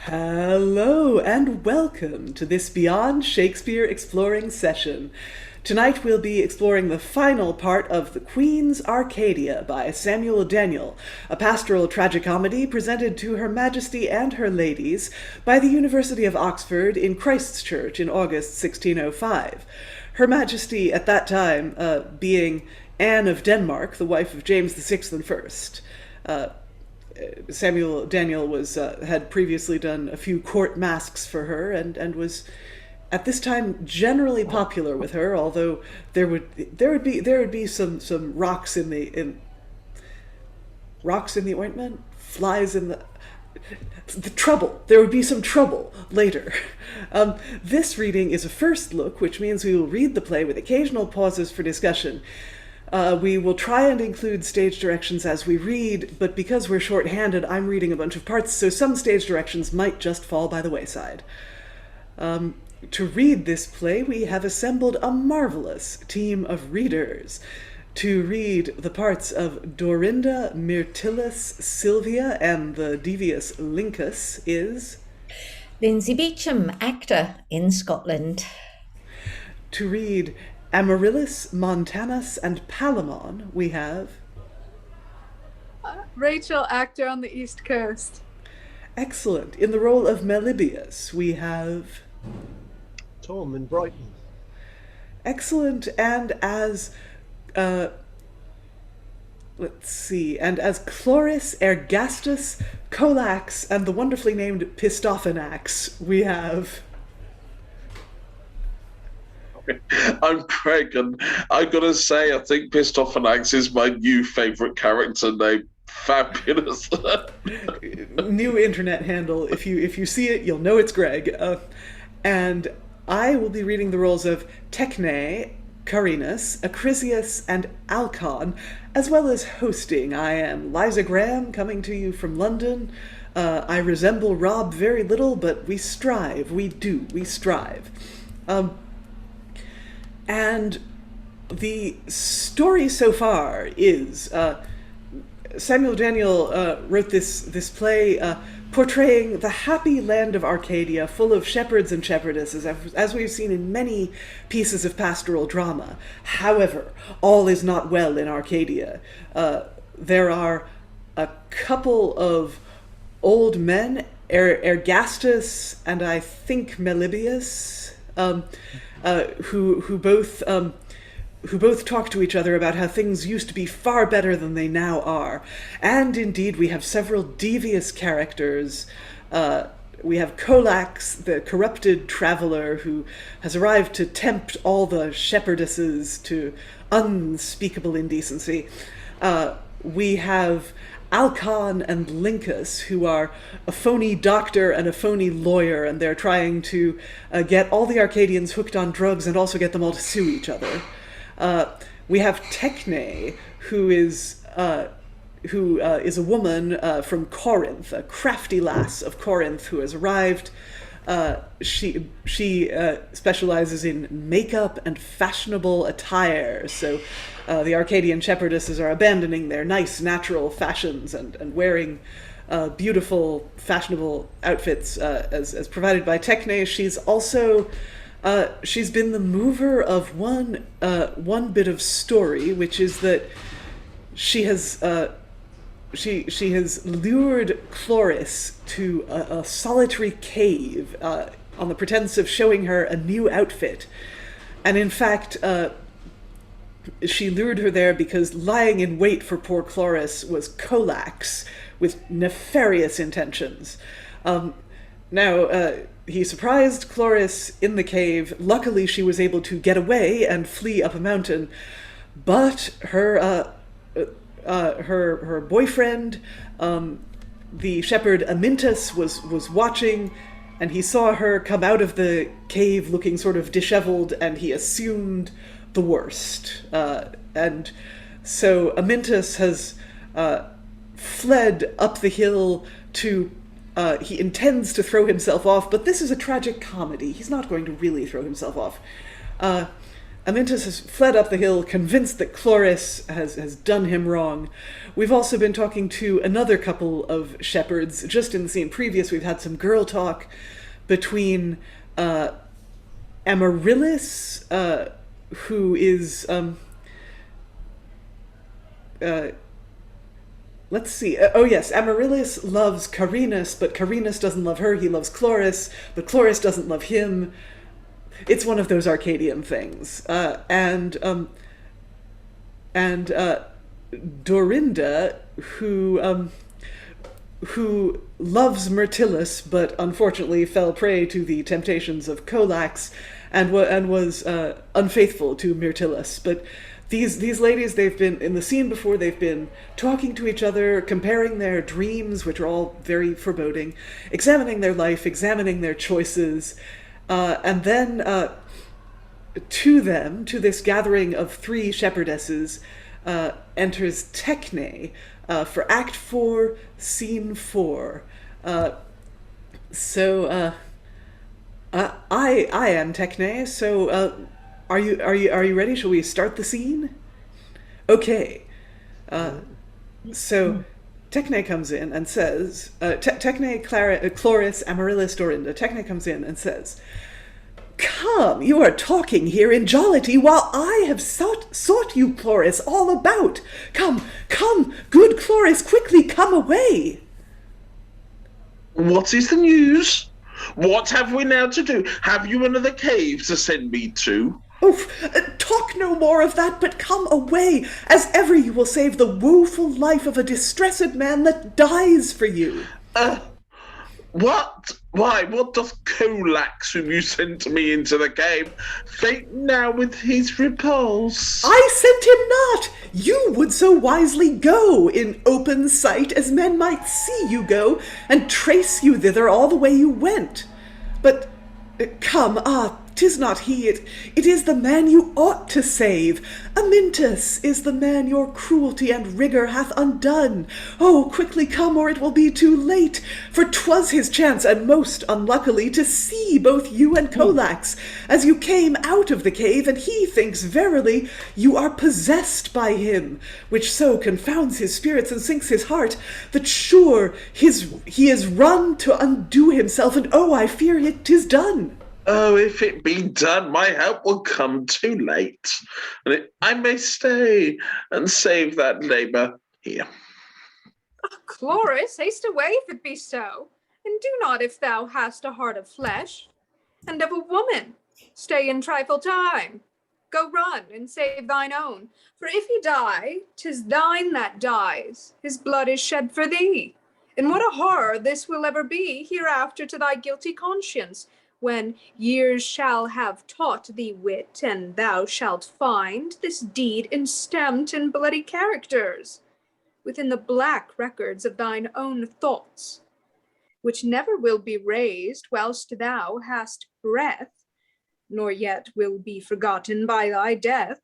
Hello and welcome to this Beyond Shakespeare exploring session. Tonight we'll be exploring the final part of The Queen's Arcadia by Samuel Daniel, a pastoral tragi-comedy presented to Her Majesty and her ladies by the University of Oxford in Christ's Church in August 1605. Her Majesty at that time being Anne of Denmark, the wife of James VI. Samuel Daniel had previously done a few court masques for her and was at this time generally popular with her, although there would be some rocks in the ointment, flies in the trouble. There would be some trouble later. This reading is a first look, which means we will read the play with occasional pauses for discussion. We will try and include stage directions as we read, but because we're short-handed, I'm reading a bunch of parts, so some stage directions might just fall by the wayside. To read this play, we have assembled a marvelous team of readers. To read the parts of Dorinda, Mirtillus, Silvia, and the devious Lincus is... Lynsey Beauchamp, actor in Scotland. To read Amarillis, Montanus, and Palemon, we have... Rachael, actor on the East Coast. Excellent. In the role of Melibaeus, we have... Tom in Brighton. Excellent. And as... and as Cloris, Ergastus, Colax, and the wonderfully named Pistophaenax, we have... I'm Greg, and I've got to say, I think Pistophaenax is my new favourite character name. Fabulous. New internet handle. If you see it, you'll know it's Greg. And I will be reading the roles of Techne, Carinus, Acrysius, and Alcon, as well as hosting. I am Liza Graham, coming to you from London. I resemble Rob very little, but we strive. We strive. And the story so far is Samuel Daniel wrote this play portraying the happy land of Arcadia, full of shepherds and shepherdesses, as we've seen in many pieces of pastoral drama. However, all is not well in Arcadia. There are a couple of old men, Ergastus and I think Melibaeus, who both talk to each other about how things used to be far better than they now are. And indeed, we have several devious characters. We have Colax, the corrupted traveler who has arrived to tempt all the shepherdesses to unspeakable indecency. We have Alcon and Lincus, who are a phony doctor and a phony lawyer, and they're trying to get all the Arcadians hooked on drugs and also get them all to sue each other. We have Techne, who is a woman from Corinth, a crafty lass of Corinth who has arrived. She specializes in makeup and fashionable attire, so the Arcadian shepherdesses are abandoning their nice natural fashions and wearing beautiful fashionable outfits as provided by Techne. She's also she's been the mover of one bit of story, which is that she has lured Cloris to a solitary cave on the pretense of showing her a new outfit. And in fact, she lured her there because lying in wait for poor Cloris was Colax with nefarious intentions. He surprised Cloris in the cave. Luckily, she was able to get away and flee up a mountain. But her boyfriend, the shepherd Amyntas, was watching, and he saw her come out of the cave looking sort of disheveled, and he assumed the worst. And so Amyntas has fled up the hill to... he intends to throw himself off, but this is a tragic comedy. He's not going to really throw himself off. Amyntas has fled up the hill, convinced that Cloris has done him wrong. We've also been talking to another couple of shepherds. Just in the scene previous, we've had some girl talk between Amaryllis, who is... let's see. Amaryllis loves Carinus, but Carinus doesn't love her. He loves Cloris, but Cloris doesn't love him. It's one of those Arcadian things. And Dorinda, who loves Mirtillus, but unfortunately fell prey to the temptations of Colax, and was unfaithful to Mirtillus. But these ladies, they've been, in the scene before, they've been talking to each other, comparing their dreams, which are all very foreboding, examining their life, examining their choices, and then to this gathering of 3 shepherdesses, enters Techne for Act 4, Scene 4. I am Techne, so are you ready? Shall we start the scene? Okay. So Techne comes in and says, Techne, Cloris, Amaryllis, Dorinda. Techne comes in and says, "Come, you are talking here in jollity while I have sought you, Cloris, all about. Come, good Cloris, quickly come away." What is the news? What have we now to do? Have you another cave to send me to? Oof, talk no more of that, but come away, as ever you will save the woeful life of a distressed man that dies for you. What? Why, what doth Colax, whom you sent me into the cave, fate now with his repulse? I sent him not! You would so wisely go in open sight as men might see you go, and trace you thither all the way you went. But come, 'tis not he, it is the man you ought to save. Amyntas is the man your cruelty and rigour hath undone. Oh, quickly come, or it will be too late, for 'twas his chance, and most unluckily, to see both you and Colax, as you came out of the cave, and he thinks verily you are possessed by him, which so confounds his spirits and sinks his heart, that sure he is run to undo himself, and oh, I fear 'tis done. Oh, if it be done, my help will come too late, and I may stay and save that labour here. Cloris, haste away if it be so, and do not if thou hast a heart of flesh, and of a woman. Stay in trifle time. Go run and save thine own, for if he die, 'tis thine that dies. His blood is shed for thee. And what a horror this will ever be hereafter to thy guilty conscience, when years shall have taught thee wit, and thou shalt find this deed enstamped in bloody characters, within the black records of thine own thoughts, which never will be raised whilst thou hast breath, nor yet will be forgotten by thy death.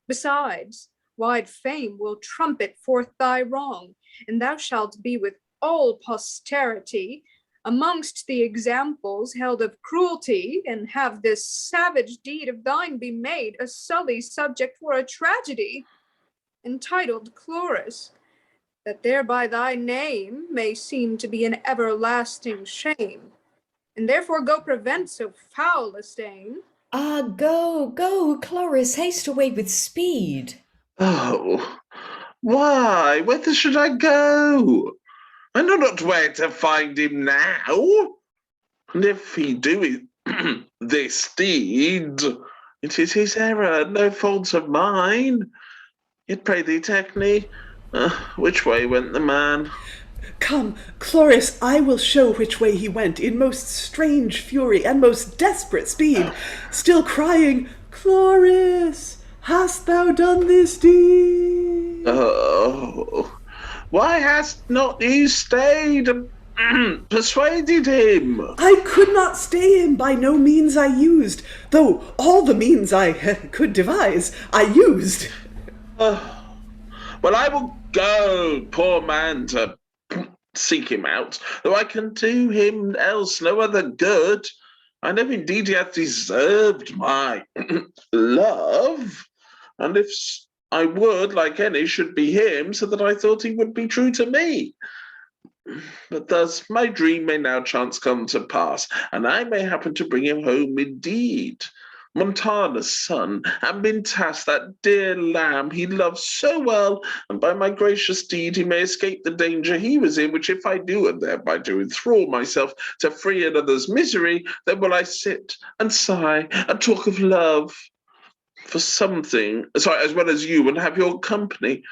Besides, wide fame will trumpet forth thy wrong, and thou shalt be with all posterity amongst the examples held of cruelty, and have this savage deed of thine be made a sully subject for a tragedy, entitled Cloris, that thereby thy name may seem to be an everlasting shame, and therefore go prevent so foul a stain. Go, Cloris, haste away with speed. Oh, why? Whither should I go? I know not where to find him now. And if he do this deed, it is his error, no fault of mine. Yet pray thee, Techne, which way went the man? Come, Cloris, I will show which way he went, in most strange fury and most desperate speed, still crying, "Cloris, hast thou done this deed?" Oh, why hast not you stayed and persuaded him? I could not stay him, by no means I used, though all the means I could devise, I used. Well, I will go, poor man, to seek him out, though I can do him else no other good. I know indeed he hath deserved my love, and if I would, like any, should be him, so that I thought he would be true to me. But thus my dream may now chance come to pass, and I may happen to bring him home indeed. Montanus' son, and Mintas, that dear lamb he loves so well, and by my gracious deed he may escape the danger he was in, which if I do, and thereby do enthrall myself to free another's misery, then will I sit and sigh and talk of love for something, sorry, as well as you, and have your company.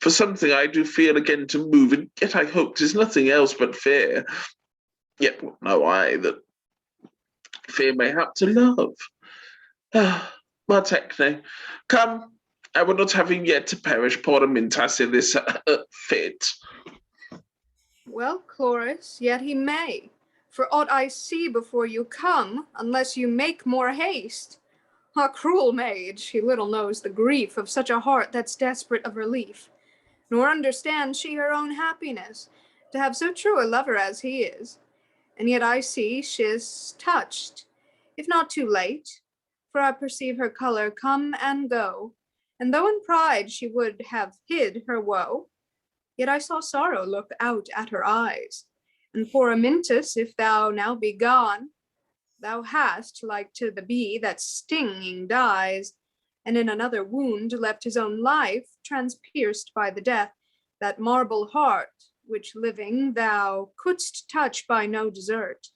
For something I do feel again to move, and yet I hope 'tis nothing else but fear. Yet know I that fear may hap to love. Well, Techne, come, I would not have him yet to perish, poor Mintas, in this fit. Well, Cloris, yet he may, for aught I see before you come, unless you make more haste. Ah, cruel maid, she little knows the grief of such a heart that's desperate of relief, nor understands she her own happiness, to have so true a lover as he is. And yet I see she's touched, if not too late, for I perceive her colour come and go, and though in pride she would have hid her woe, yet I saw sorrow look out at her eyes. And poor Amyntas, if thou now be gone, thou hast, like to the bee that stinging dies, and in another wound left his own life, transpierced by the death, that marble heart, which living thou couldst touch by no desert.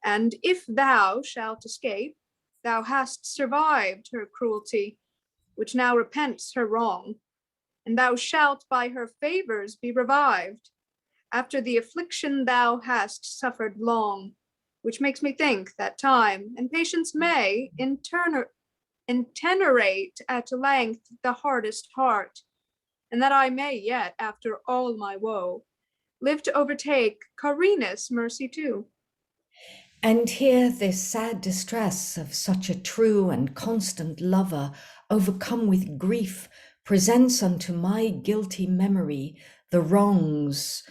And if thou shalt escape, thou hast survived her cruelty, which now repents her wrong, and thou shalt by her favors be revived, after the affliction thou hast suffered long, which makes me think that time and patience may intenerate at length the hardest heart, and that I may yet, after all my woe, live to overtake Carinus' mercy too. And here this sad distress of such a true and constant lover, overcome with grief, presents unto my guilty memory the wrongs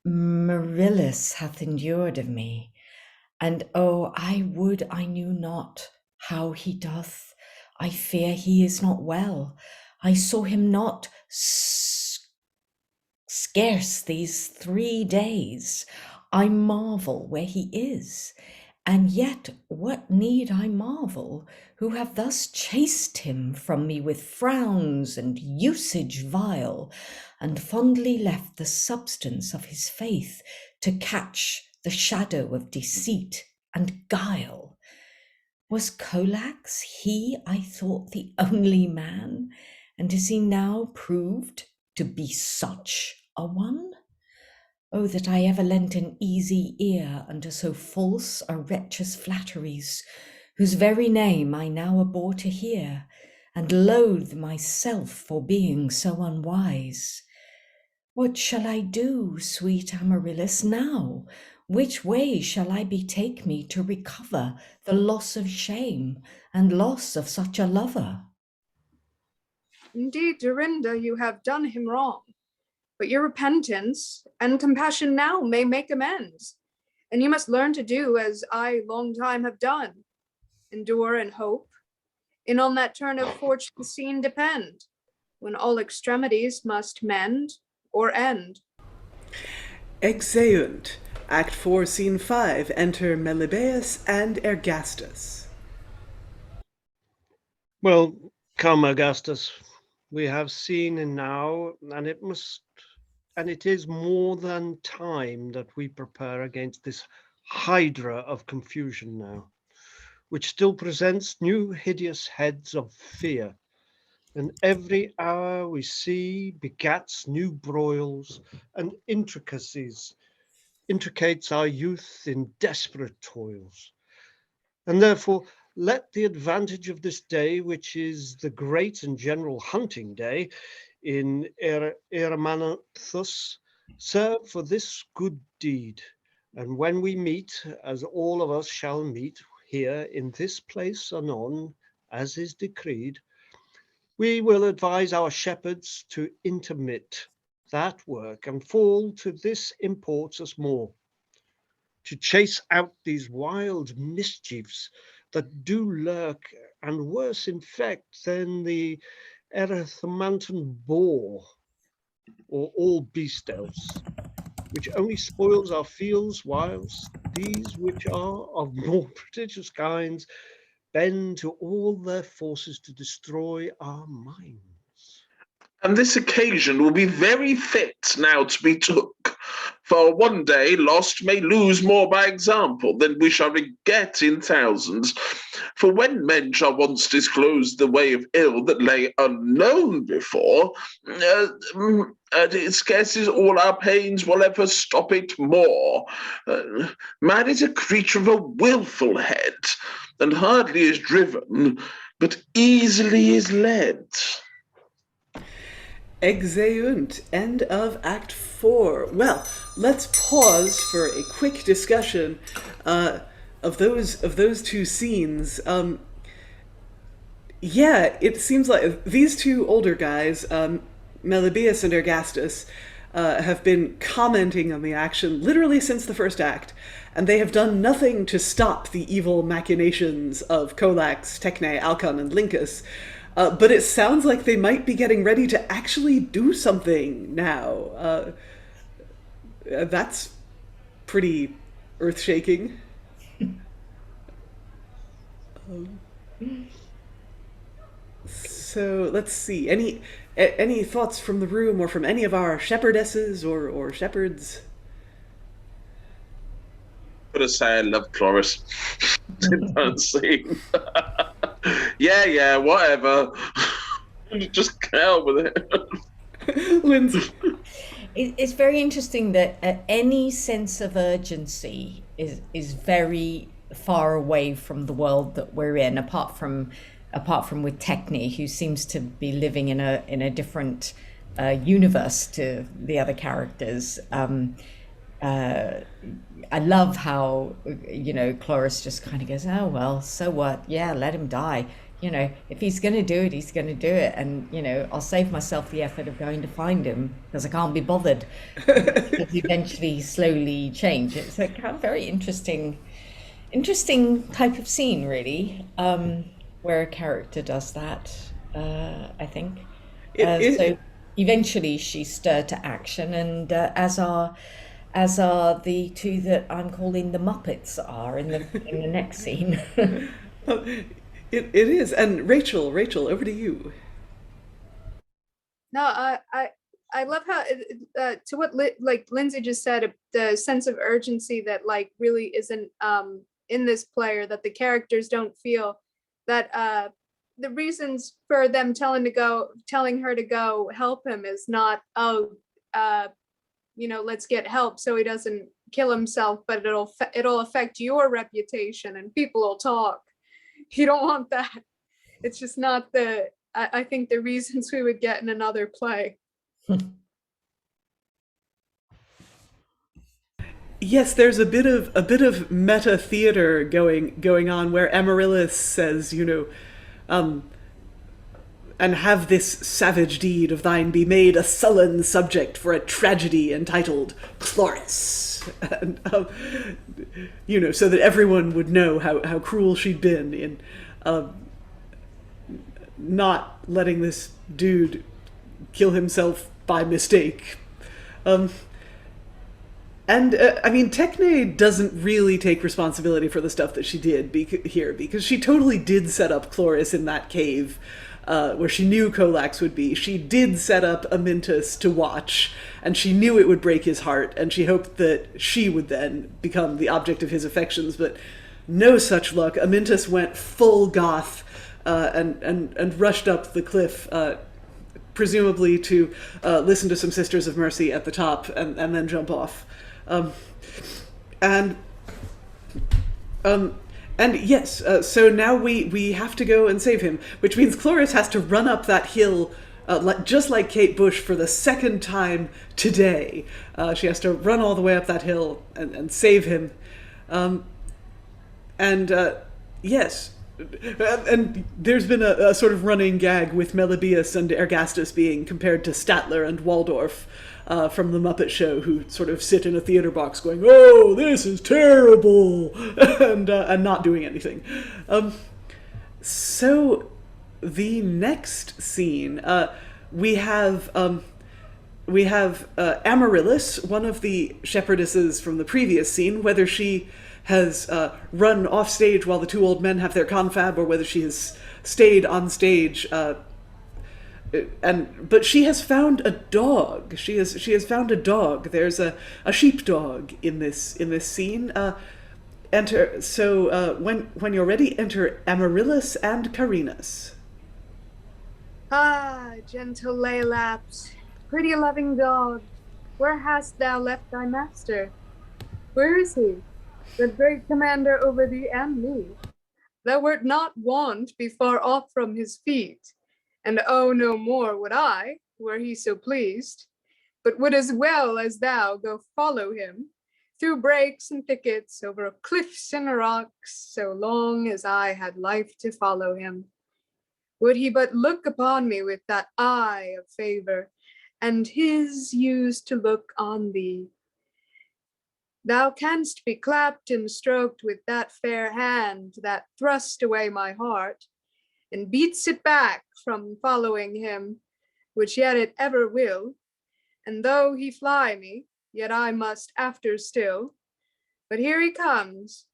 Amaryllis hath endured of me. And oh, I would I knew not how he doth. I fear he is not well. I saw him not scarce these 3 days. I marvel where he is, and yet what need I marvel, who have thus chased him from me with frowns and usage vile, and fondly left the substance of his faith to catch the shadow of deceit and guile. Was Colax he I thought the only man, and is he now proved to be such a one? Oh, that I ever lent an easy ear unto so false a wretch's flatteries, whose very name I now abhor to hear, and loathe myself for being so unwise. What shall I do, sweet Amaryllis, now? Which way shall I betake me to recover the loss of shame and loss of such a lover? Indeed, Dorinda, you have done him wrong, but your repentance and compassion now may make amends, and you must learn to do as I long time have done, endure and hope, and on that turn of fortune seen depend, when all extremities must mend or end. Exeunt. Act 4, Scene 5. Enter Melibaeus and Ergastus. Well, come, Ergastus. We have seen and now, and it is more than time that we prepare against this hydra of confusion now, which still presents new hideous heads of fear. And every hour we see begats new broils and intricates our youth in desperate toils. And therefore let the advantage of this day, which is the great and general hunting day in Ergastus, serve for this good deed. And when we meet, as all of us shall meet here in this place anon, as is decreed, we will advise our shepherds to intermit that work and fall to this imports us more. to chase out these wild mischiefs that do lurk and worse infect than the erythemantan boar or all beast elves, which only spoils our fields, whilst these which are of more prodigious kinds bend to all their forces to destroy our minds. And this occasion will be very fit now to be took, for one day lost may lose more by example than we shall regret in thousands. For when men shall once disclose the way of ill that lay unknown before, it scarces all our pains will ever stop it more. Man is a creature of a wilful head, and hardly is driven, but easily is led. Exeunt. End of Act 4. Well, let's pause for a quick discussion of those two scenes. Yeah, it seems like these two older guys, Melibaeus and Ergastus, have been commenting on the action literally since the first act, and they have done nothing to stop the evil machinations of Colax, Techne, Alcon, and Lincus. But it sounds like they might be getting ready to actually do something now. That's pretty earth-shaking. So let's see. Any thoughts from the room or from any of our shepherdesses or shepherds? I'm gonna say I love Cloris. Don't see. Yeah, whatever. Just get out with it. Lynsey. It's very interesting that any sense of urgency is very far away from the world that we're in, apart from with Techne, who seems to be living in a different universe to the other characters. I love how, Cloris just kind of goes, oh, well, so what? Yeah, let him die. If he's going to do it, he's going to do it. And, I'll save myself the effort of going to find him because I can't be bothered. It'll eventually slowly change. It's a kind of very interesting type of scene, really, where a character does that, I think. So eventually she's stirred to action, and as are the two that I'm calling the Muppets are in the next scene. It is. And Rachael, over to you. No, I love how to what Lynsey just said, the sense of urgency that really isn't in this player, that the characters don't feel, that the reasons for them telling her to go help him is not, let's get help so he doesn't kill himself, but it'll affect your reputation and people will talk. You don't want that. It's just not I think the reasons we would get in another play. Yes, there's a bit of meta theater going on where Amaryllis says, and have this savage deed of thine be made a sullen subject for a tragedy entitled Cloris. And, so that everyone would know how cruel she'd been in not letting this dude kill himself by mistake. Techne doesn't really take responsibility for the stuff that she did here, because she totally did set up Cloris in that cave where she knew Colax would be. She did set up Amyntas to watch, and she knew it would break his heart, and she hoped that she would then become the object of his affections, but no such luck. Amyntas went full goth and rushed up the cliff, presumably to listen to some Sisters of Mercy at the top and then jump off. And yes, so now we have to go and save him, which means Cloris has to run up that hill, just like Kate Bush, for the second time today. She has to run all the way up that hill and save him. Yes, and there's been a sort of running gag with Melibaeus and Ergastus being compared to Statler and Waldorf. from the Muppet Show who sort of sit in a theater box going, "Oh, this is terrible," and not doing anything. So the next scene, we have Amaryllis, one of the shepherdesses from the previous scene, whether she has run off stage while the two old men have their confab, or whether she has stayed on stage. But she has found a dog. She has found a dog. There's a sheepdog in this scene. Enter. So when you're ready, enter Amaryllis and Carinus. Ah, gentle Laelaps, pretty loving dog, where hast thou left thy master? Where is he, the great commander over thee and me? Thou wert not wont be far off from his feet, and oh, no more would I, were he so pleased, but would as well as thou go follow him, through brakes and thickets, over cliffs and rocks, so long as I had life to follow him. Would he but look upon me with that eye of favor, and his used to look on thee. Thou canst be clapped and stroked with that fair hand that thrust away my heart, and beats it back from following him, which yet it ever will, and though he fly me, yet I must after still. But here he comes,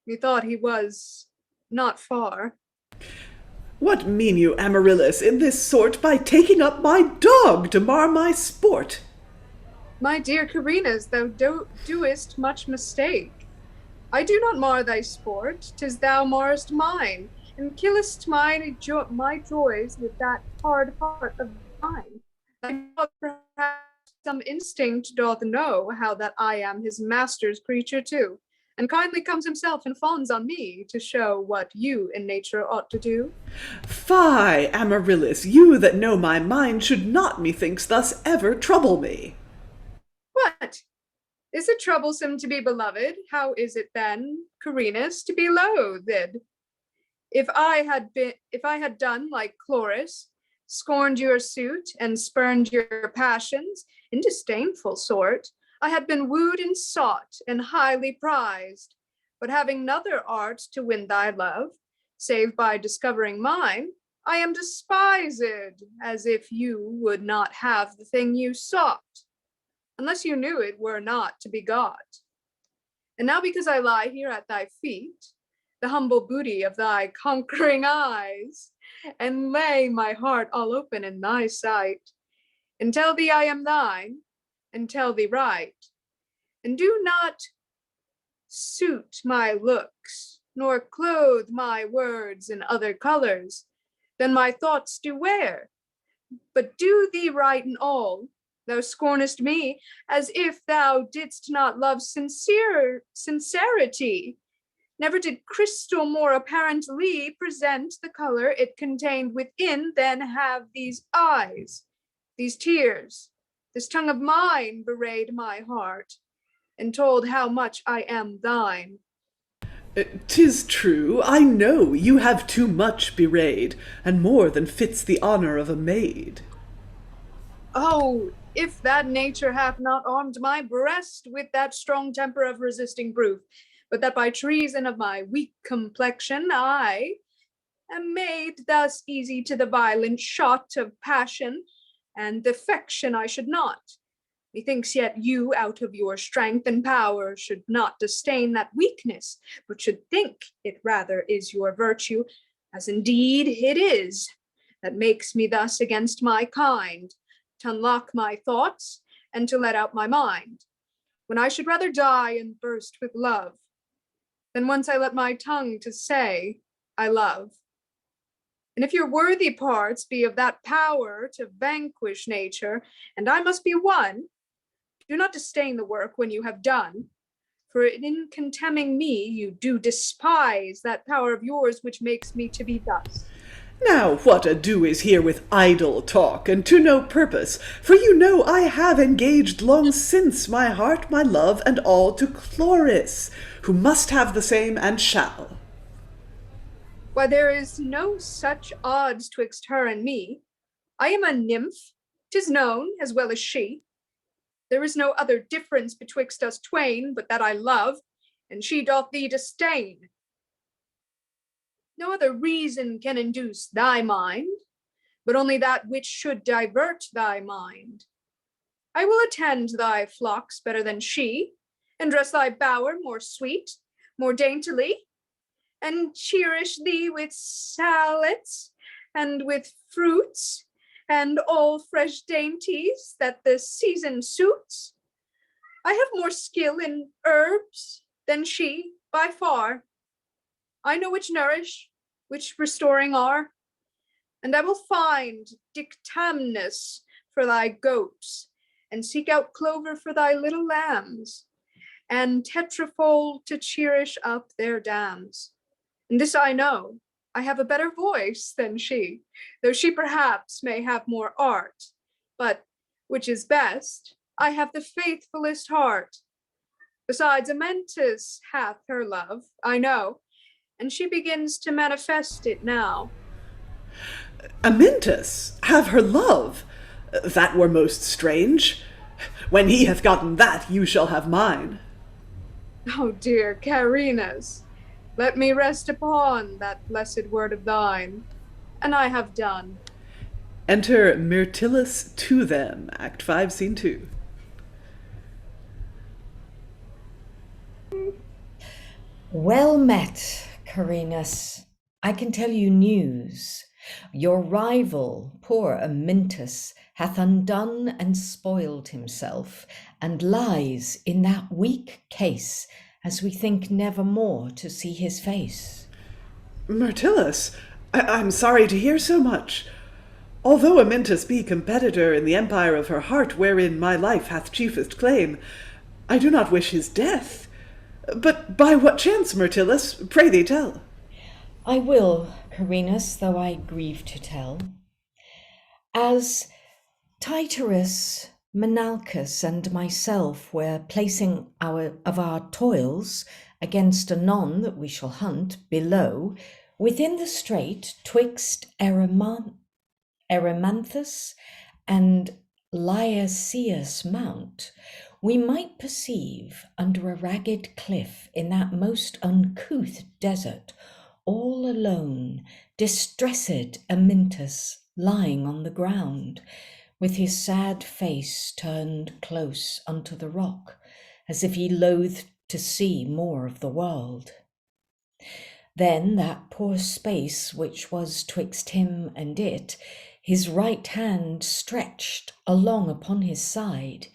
methought he was not far. What mean you, Amaryllis, in this sort by taking up my dog to mar my sport? My dear Carinus, thou doest much mistake. I do not mar thy sport, 'tis thou marst mine, and killest my joys with that hard heart of thine. Thy dog perhaps some instinct doth know how that I am his master's creature too, and kindly comes himself and fawns on me to show what you in nature ought to do. Fie, Amaryllis, you that know my mind should not, methinks, thus ever trouble me. What? Is it troublesome to be beloved? How is it then, Carinus, to be loathed? If I had done like Cloris, scorned your suit and spurned your passions, in disdainful sort, I had been wooed and sought and highly prized, but having n'other art to win thy love, save by discovering mine, I am despised, as if you would not have the thing you sought, unless you knew it were not to be got. And now because I lie here at thy feet, the humble booty of thy conquering eyes, and lay my heart all open in thy sight, and tell thee I am thine, and tell thee right, and do not suit my looks, nor clothe my words in other colors than my thoughts do wear, but do thee right in all. Thou scornest me as if thou didst not love sincerity. Never did crystal more apparently present the color it contained within than have these eyes, these tears, this tongue of mine bewrayed my heart, and told how much I am thine. 'Tis true, I know you have too much bewrayed, and more than fits the honor of a maid. Oh, if that nature hath not armed my breast with that strong temper of resisting proof, but that by treason of my weak complexion I am made thus easy to the violent shot of passion, and affection I should not. Methinks yet you, out of your strength and power, should not disdain that weakness, but should think it rather is your virtue, as indeed it is, that makes me thus against my kind, to unlock my thoughts and to let out my mind, when I should rather die and burst with love, than once I let my tongue to say I love. And if your worthy parts be of that power to vanquish nature, and I must be one, do not disdain the work when you have done, for in contemning me you do despise that power of yours which makes me to be thus. Now what ado is here with idle talk, and to no purpose, for you know I have engaged long since my heart, my love, and all to Cloris, who must have the same and shall. Why, there is no such odds twixt her and me. I am a nymph, 'tis known, as well as she. There is no other difference betwixt us twain, but that I love, and she doth thee disdain. No other reason can induce thy mind, but only that which should divert thy mind. I will attend thy flocks better than she, and dress thy bower more sweet, more daintily, and cherish thee with salads, and with fruits, and all fresh dainties that the season suits. I have more skill in herbs than she, by far. I know which nourish, which restoring are, and I will find dictamnus for thy goats, and seek out clover for thy little lambs, and tetrafold to cherish up their dams. And this I know, I have a better voice than she, though she perhaps may have more art, but, which is best, I have the faithfulest heart. Besides, Amyntas hath her love, I know, and she begins to manifest it now. Amyntas have her love? That were most strange. When he hath gotten that, you shall have mine. Oh dear Carinus, let me rest upon that blessed word of thine, and I have done. Enter Mirtillus to them, Act 5, Scene 2. Well met, Carinus. I can tell you news. Your rival, poor Amyntas, hath undone and spoiled himself, and lies in that weak case, as we think never more to see his face. Mirtillus, I'm sorry to hear so much. Although Amyntas be competitor in the empire of her heart, wherein my life hath chiefest claim, I do not wish his death. But by what chance, Mirtillus, pray thee tell? I will, Carinus, though I grieve to tell. As Titarus, Menalcus, and myself were placing our toils against anon that we shall hunt below, within the strait twixt Erymanthus and Lycaeus mount, we might perceive under a ragged cliff in that most uncouth desert, all alone, distressed Amyntas lying on the ground, with his sad face turned close unto the rock, as if he loathed to see more of the world. Then that poor space which was twixt him and it, his right hand stretched along upon his side,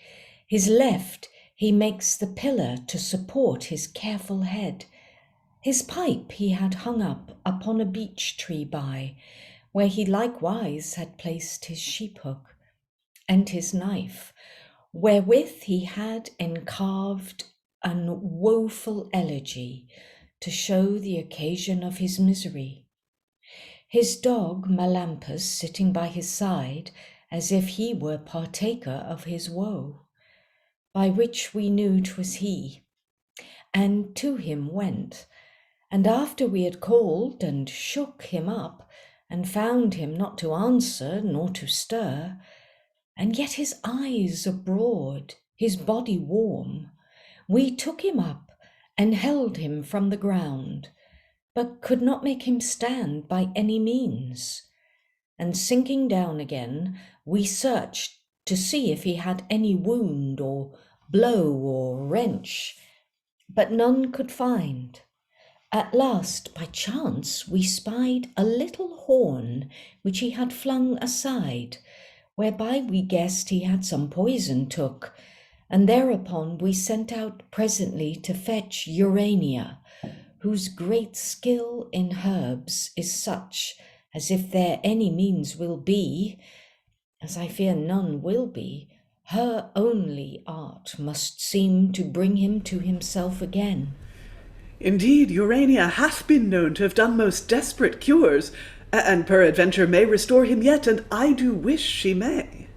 his left he makes the pillar to support his careful head. His pipe he had hung up upon a beech tree by, where he likewise had placed his sheep-hook, and his knife, wherewith he had encarved an woeful elegy, to show the occasion of his misery. His dog Melampus sitting by his side, as if he were partaker of his woe, by which we knew 'twas he, and to him went, and after we had called and shook him up, and found him not to answer nor to stir, and yet his eyes abroad, his body warm, we took him up and held him from the ground, but could not make him stand by any means. And sinking down again, we searched to see if he had any wound or blow or wrench, but none could find. At last, by chance, we spied a little horn which he had flung aside, whereby we guessed he had some poison took, and thereupon we sent out presently to fetch Urania, whose great skill in herbs is such as if there any means will be, as I fear none will be, her only art must seem to bring him to himself again. Indeed, Urania hath been known to have done most desperate cures, and peradventure may restore him yet, and I do wish she may.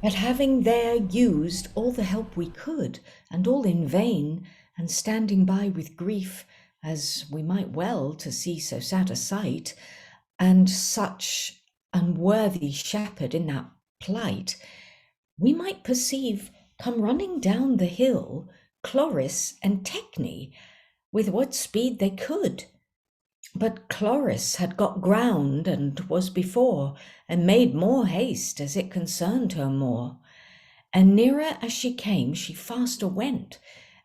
But having there used all the help we could, and all in vain, and standing by with grief, as we might well to see so sad a sight, and such unworthy shepherd in that plight, we might perceive come running down the hill Cloris and Techne, with what speed they could. But Cloris had got ground and was before, and made more haste as it concerned her more. And nearer as she came, she faster went,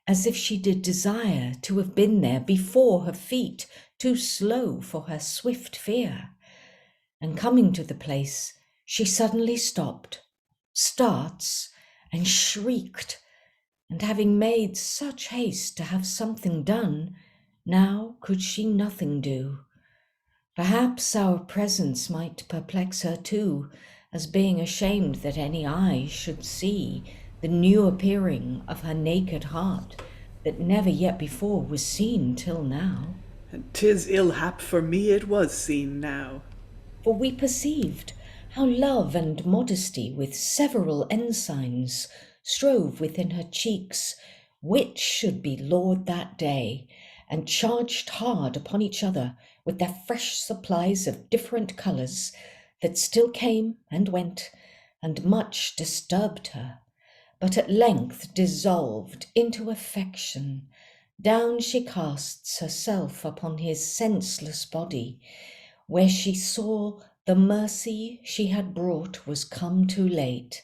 as if she did desire to have been there before her feet, too slow for her swift fear. And coming to the place, she suddenly stopped, starts, and shrieked, and having made such haste to have something done, now could she nothing do. Perhaps our presence might perplex her too, as being ashamed that any eye should see the new appearing of her naked heart, that never yet before was seen till now. And 'tis ill hap for me it was seen now. For we perceived how love and modesty with several ensigns strove within her cheeks, which should be lord that day, and charged hard upon each other with their fresh supplies of different colours, that still came and went, and much disturbed her, but at length dissolved into affection. Down she casts herself upon his senseless body, where she saw the mercy she had brought was come too late,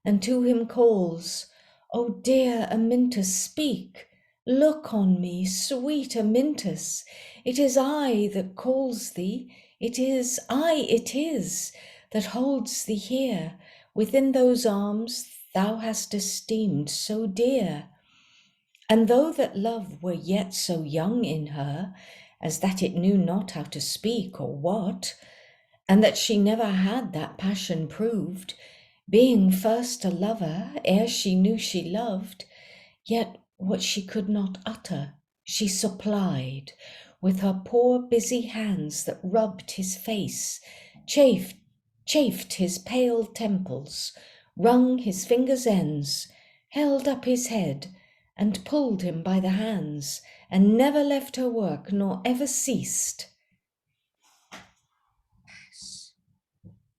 and to him calls, "O dear Amyntas, speak! Look on me, sweet Amyntas, it is I that calls thee, it is that holds thee here, within those arms thou hast esteemed so dear." And though that love were yet so young in her, as that it knew not how to speak or what, and that she never had that passion proved, being first a lover ere she knew she loved, yet what she could not utter, she supplied with her poor busy hands that rubbed his face, chafed his pale temples, wrung his fingers' ends, held up his head, and pulled him by the hands, and never left her work, nor ever ceased.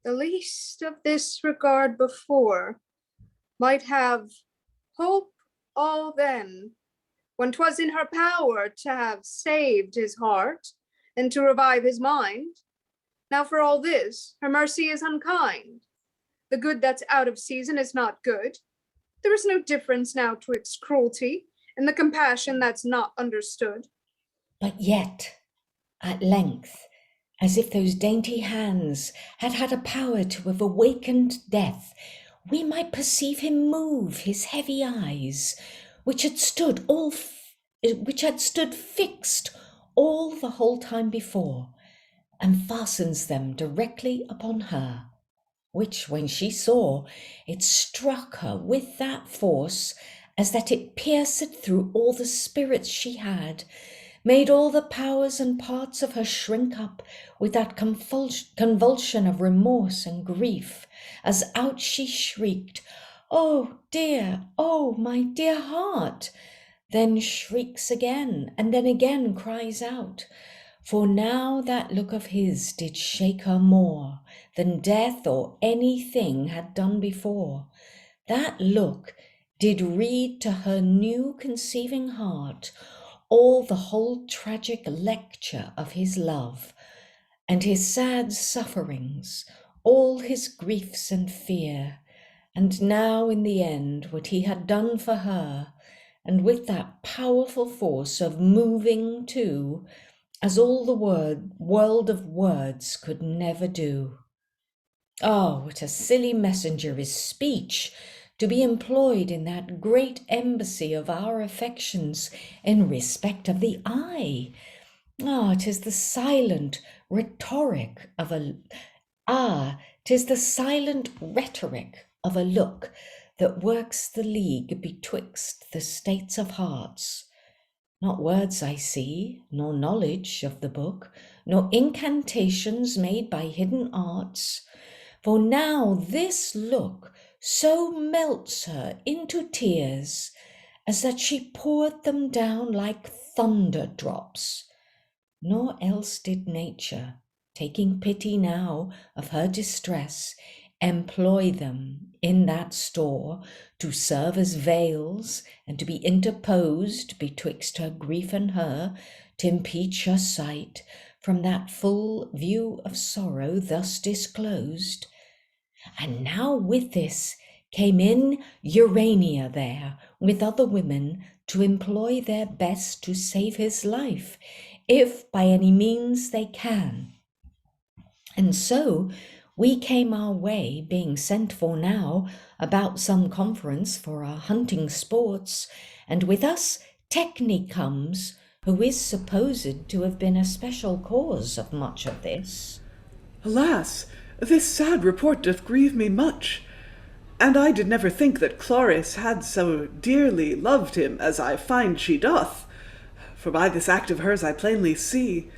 The least of this regard before might have hope all then, when 'twas in her power to have saved his heart and to revive his mind. Now for all this, her mercy is unkind. The good that's out of season is not good. There is no difference now twixt cruelty and the compassion that's not understood. But yet, at length, as if those dainty hands had had a power to have awakened death, we might perceive him move his heavy eyes, which had stood fixed all the whole time before, and fastens them directly upon her, which when she saw, it struck her with that force, as that it pierced through all the spirits she had, made all the powers and parts of her shrink up with that convulsion of remorse and grief, as out she shrieked, "Oh dear, oh my dear heart!" then shrieks again, and then again cries out, for now that look of his did shake her more than death or anything had done before. That look did read to her new conceiving heart all the whole tragic lecture of his love, and his sad sufferings, all his griefs and fear, and now in the end what he had done for her, and with that powerful force of moving too, as all the world of words could never do. Oh, what a silly messenger is speech, to be employed in that great embassy of our affections in respect of the eye. Ah, 'tis the silent rhetoric of a look that works the league betwixt the states of hearts. Not words I see, nor knowledge of the book, nor incantations made by hidden arts, for now this look so melts her into tears, as that she poured them down like thunder drops. Nor else did nature, taking pity now of her distress, employ them in that store to serve as veils and to be interposed betwixt her grief and her, to impeach her sight from that full view of sorrow thus disclosed. And now with this came in Urania there, with other women, to employ their best to save his life, if by any means they can. And so we came our way, being sent for now, about some conference for our hunting sports, and with us Techne comes, who is supposed to have been a special cause of much of this. Alas, this sad report doth grieve me much, and I did never think that Cloris had so dearly loved him as I find she doth. For by this act of hers I plainly see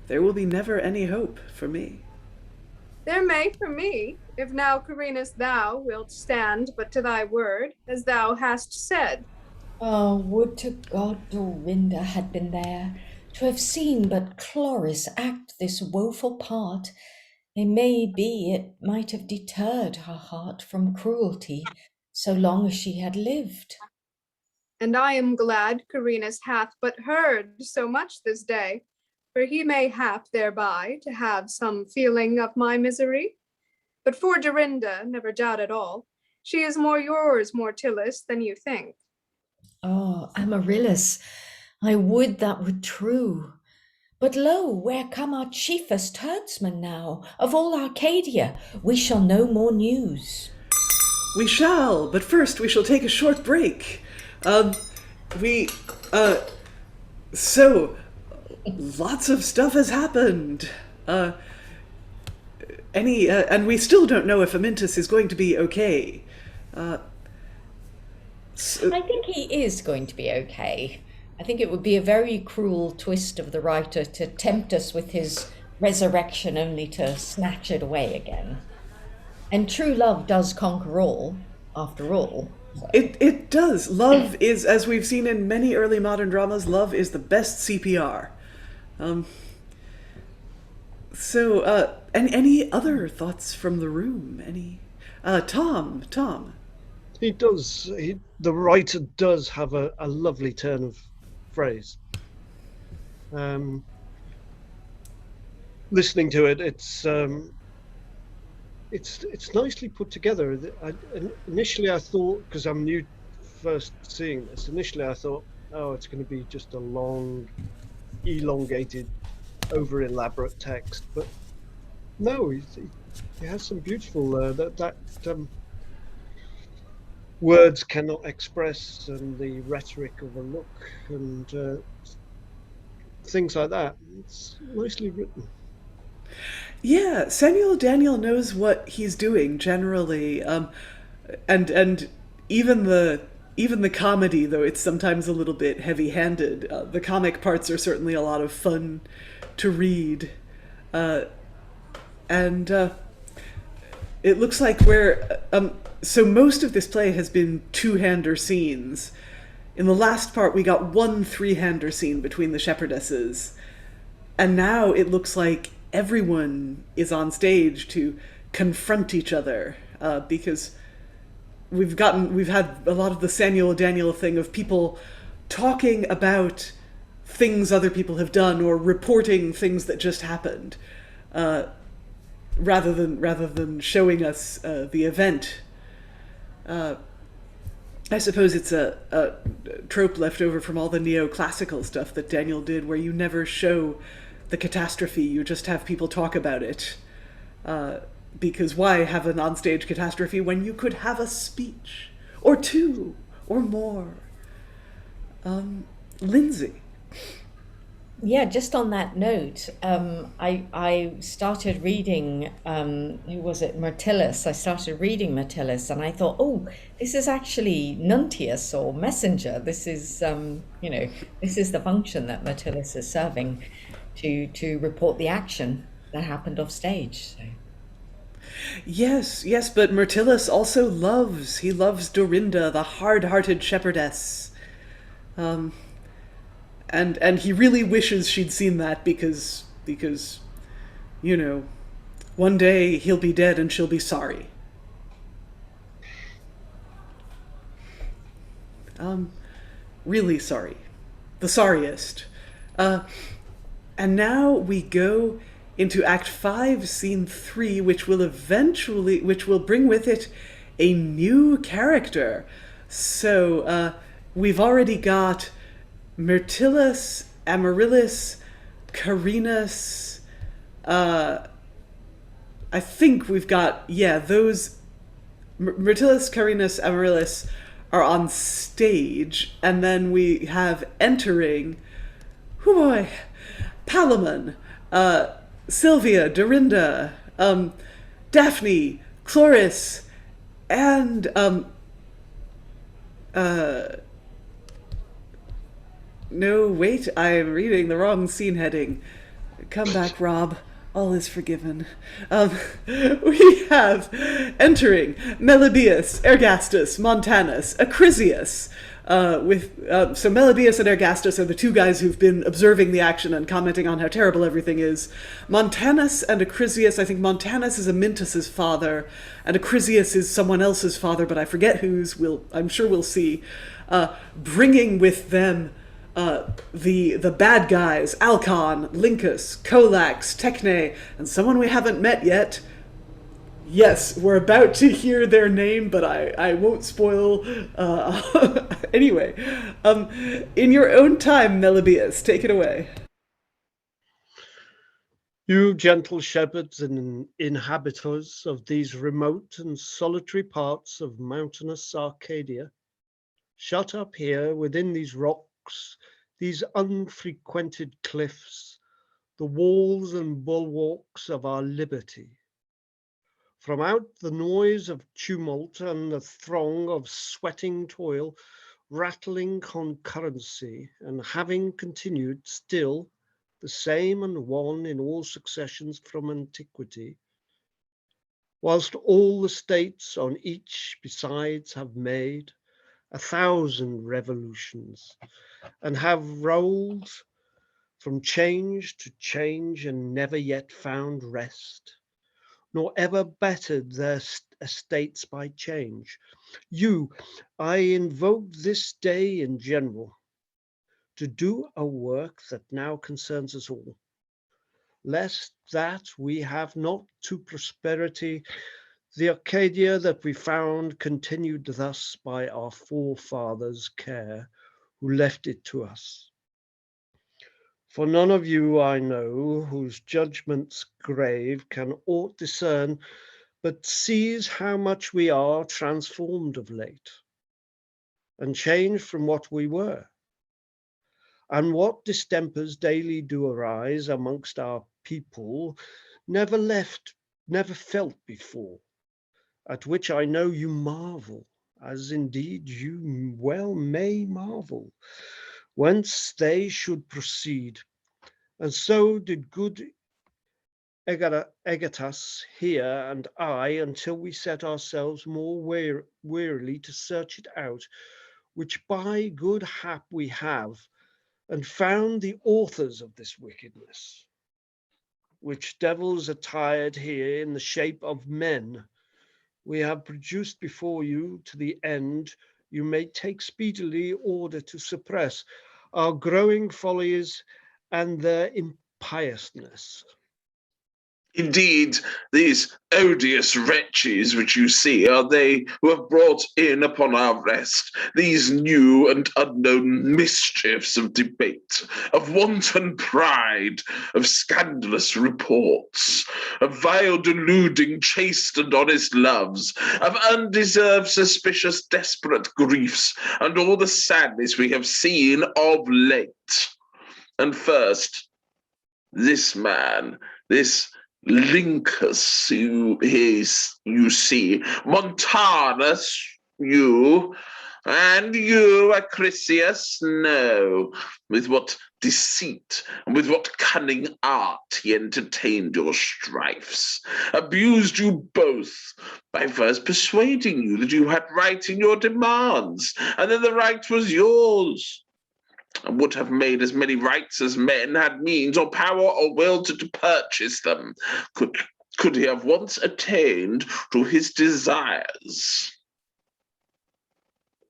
there will be never any hope for me. There may for me, if now, Carinus, thou wilt stand but to thy word, as thou hast said. Oh, would to God Dorinda had been there, to have seen but Cloris act this woeful part. It may be it might have deterred her heart from cruelty, so long as she had lived. And I am glad Carinus hath but heard so much this day, for he may hap thereby to have some feeling of my misery. But for Dorinda, never doubt at all, she is more yours, Mirtillus, than you think. Oh, Amaryllis, I would that were true. But lo, where come our chiefest herdsman now, of all Arcadia? We shall know more news. We shall, but first we shall take a short break. So, lots of stuff has happened. And we still don't know if Amyntas is going to be okay. I think he is going to be okay. I think it would be a very cruel twist of the writer to tempt us with his resurrection only to snatch it away again. And true love does conquer all, after all. So. It does. Love is, as we've seen in many early modern dramas, love is the best CPR. And any other thoughts from the room? Tom? The writer does have a lovely turn of phrase. Listening to it, it's nicely put together. Initially I thought, because I'm new first seeing this, I thought, oh, it's going to be just a long, elongated, over elaborate text, but no, he has some beautiful words cannot express, and the rhetoric of a look and things like that. It's nicely written. Yeah, Samuel Daniel knows what he's doing generally, and even the comedy, though it's sometimes a little bit heavy-handed. The comic parts are certainly a lot of fun to read, and it looks like so most of this play has been two-hander scenes. In the last part, we got one three-hander scene between the shepherdesses, and now it looks like everyone is on stage to confront each other, because we've had a lot of the Samuel Daniel thing of people talking about things other people have done or reporting things that just happened, rather than showing us the event. I suppose it's a trope left over from all the neoclassical stuff that Daniel did, where you never show the catastrophe, you just have people talk about it. Because why have an onstage catastrophe when you could have a speech? Or two, or more. Lynsey. Yeah, just on that note, I started reading, who was it, Mirtillus. I started reading Mirtillus, and I thought, oh, this is actually Nuntius or messenger. This is, this is the function that Mirtillus is serving to report the action that happened off stage. So. Yes, but Mirtillus also loves Dorinda, the hard-hearted shepherdess. And he really wishes she'd seen that because, one day he'll be dead and she'll be sorry. Really sorry. The sorriest. And now we go into Act 5, Scene 3, which will bring with it a new character. So, we've already got Mirtillus, Amaryllis, Carinus, I think we've got, those Mirtillus, Carinus, Amaryllis are on stage, and then we have entering, Palemon, Silvia, Dorinda, Daphne, Cloris, and no, wait, I'm reading the wrong scene heading. Come back, Rob. All is forgiven. We have entering Melibaeus, Ergastus, Montanus, Acrysius. So Melibaeus and Ergastus are the two guys who've been observing the action and commenting on how terrible everything is. Montanus and Acrysius, I think Montanus is Amyntas's father, and Acrysius is someone else's father, but I forget whose. I'm sure we'll see. Bringing with them the bad guys, Alcon, Lincus, Colax, Techne, and someone we haven't met yet. Yes, we're about to hear their name, but I won't spoil. Anyway, in your own time, Melibaeus, take it away. You gentle shepherds and inhabitants of these remote and solitary parts of mountainous Arcadia, shut up here within these rocks, these unfrequented cliffs, the walls and bulwarks of our liberty. From out the noise of tumult and the throng of sweating toil, rattling concurrency, and having continued still the same and one in all successions from antiquity, whilst all the states on each besides have made 1,000 revolutions, and have rolled from change to change and never yet found rest, nor ever bettered their estates by change. I invoke this day in general to do a work that now concerns us all, lest that we have not to prosperity the Arcadia that we found continued thus by our forefathers' care, who left it to us. For none of you I know, whose judgments grave can aught discern, but sees how much we are transformed of late, and changed from what we were, and what distempers daily do arise amongst our people, never felt before, at which I know you marvel, as indeed you well may marvel, whence they should proceed. And so did good Ergastus here and I, until we set ourselves more wearily to search it out, which by good hap we have, and found the authors of this wickedness, which devils attired here in the shape of men, we have produced before you, to the end you may take speedily order to suppress our growing follies and their impiousness. Indeed, these odious wretches which you see are they who have brought in upon our rest these new and unknown mischiefs of debate, of wanton pride, of scandalous reports, of vile deluding chaste and honest loves, of undeserved suspicious desperate griefs, and all the sadness we have seen of late. And first, this man, this Lincus, you see, Montanus, you, and you, Acrysius, know with what deceit and with what cunning art he entertained your strifes, abused you both by first persuading you that you had right in your demands, and that the right was yours, and would have made as many rights as men had means or power or will to purchase them, could he have once attained to his desires.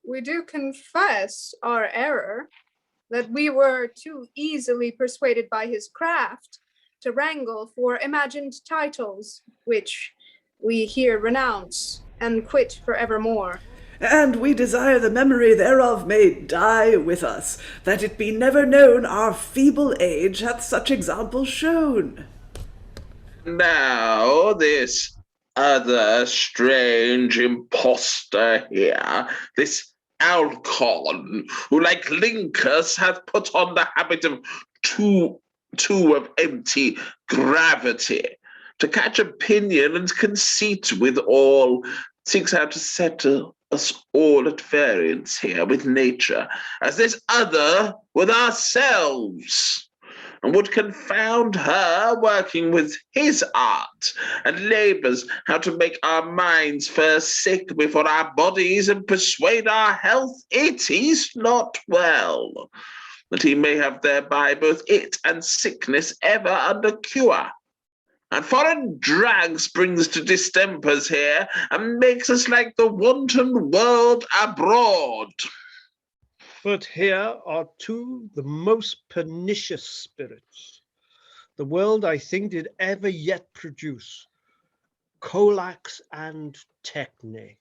we do confess our error, that we were too easily persuaded by his craft to wrangle for imagined titles, which we here renounce and quit for evermore. And we desire the memory thereof may die with us, that it be never known our feeble age hath such example shown. Now this other strange impostor here, this Alcon, who like Lincus hath put on the habit of two of empty gravity, to catch opinion and conceit with all, seeks how to settle us all at variance here with nature, as this other with ourselves, and would confound her working with his art, and labours how to make our minds first sick before our bodies, and persuade our health it is not well, that he may have thereby both it and sickness ever under cure. And foreign drugs brings to distempers here, and makes us like the wanton world abroad. But here are two the most pernicious spirits the world, I think, did ever yet produce, Colax and Techne.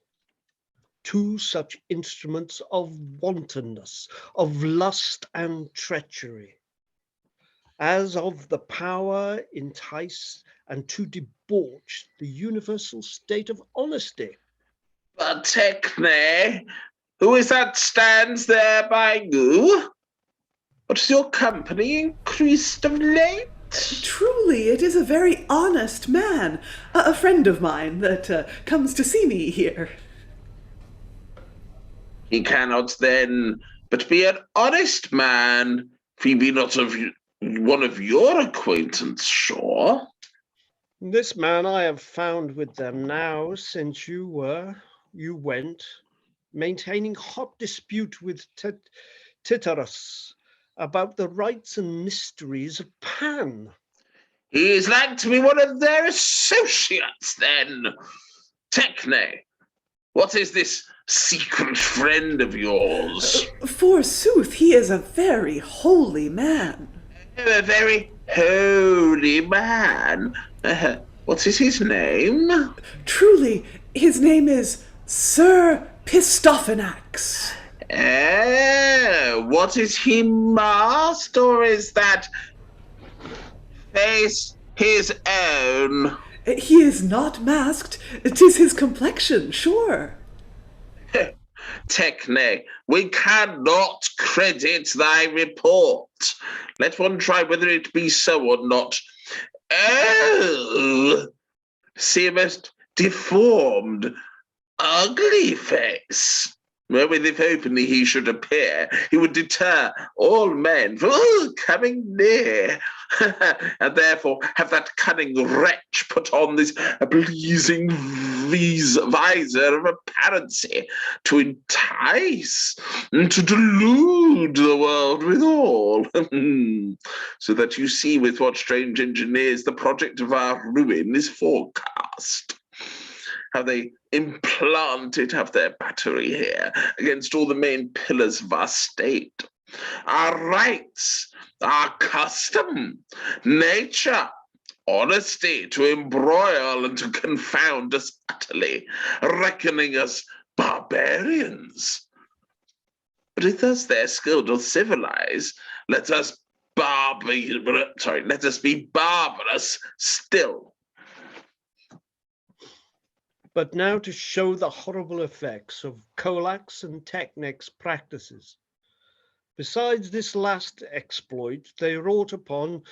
Two such instruments of wantonness, of lust and treachery, as of the power entice and to debauch the universal state of honesty. But Techne, who is that stands there by you? What is your company increased of late? Truly, it is a very honest man, a friend of mine that comes to see me here. He cannot then but be an honest man, if he be not of one of your acquaintance, sure. This man I have found with them now, since you went, maintaining hot dispute with Tityrus about the rites and mysteries of Pan. He is like to be one of their associates, then. Techne, what is this secret friend of yours? Forsooth, he is a very holy man. A very holy man. What is his name? Truly, his name is Sir Pistophaenax. What is he masked, or is that face his own? He is not masked. 'Tis his complexion, sure. Techne, we cannot credit thy report. Let one try whether it be so or not. Oh, see a most deformed, ugly face, wherewith if openly he should appear, he would deter all men from coming near, and therefore have that cunning wretch put on this pleasing visor of apparency to entice and to delude the world withal, so that you see with what strange engineers the project of our ruin is forecast. How they implant it of their battery here against all the main pillars of our state. Our rights, our custom, nature, honesty to embroil and to confound us utterly, reckoning us barbarians. But if thus their skill doth civilize, let us be barbarous still. But now to show the horrible effects of Colax and Techne's practices. Besides this last exploit, they wrought upon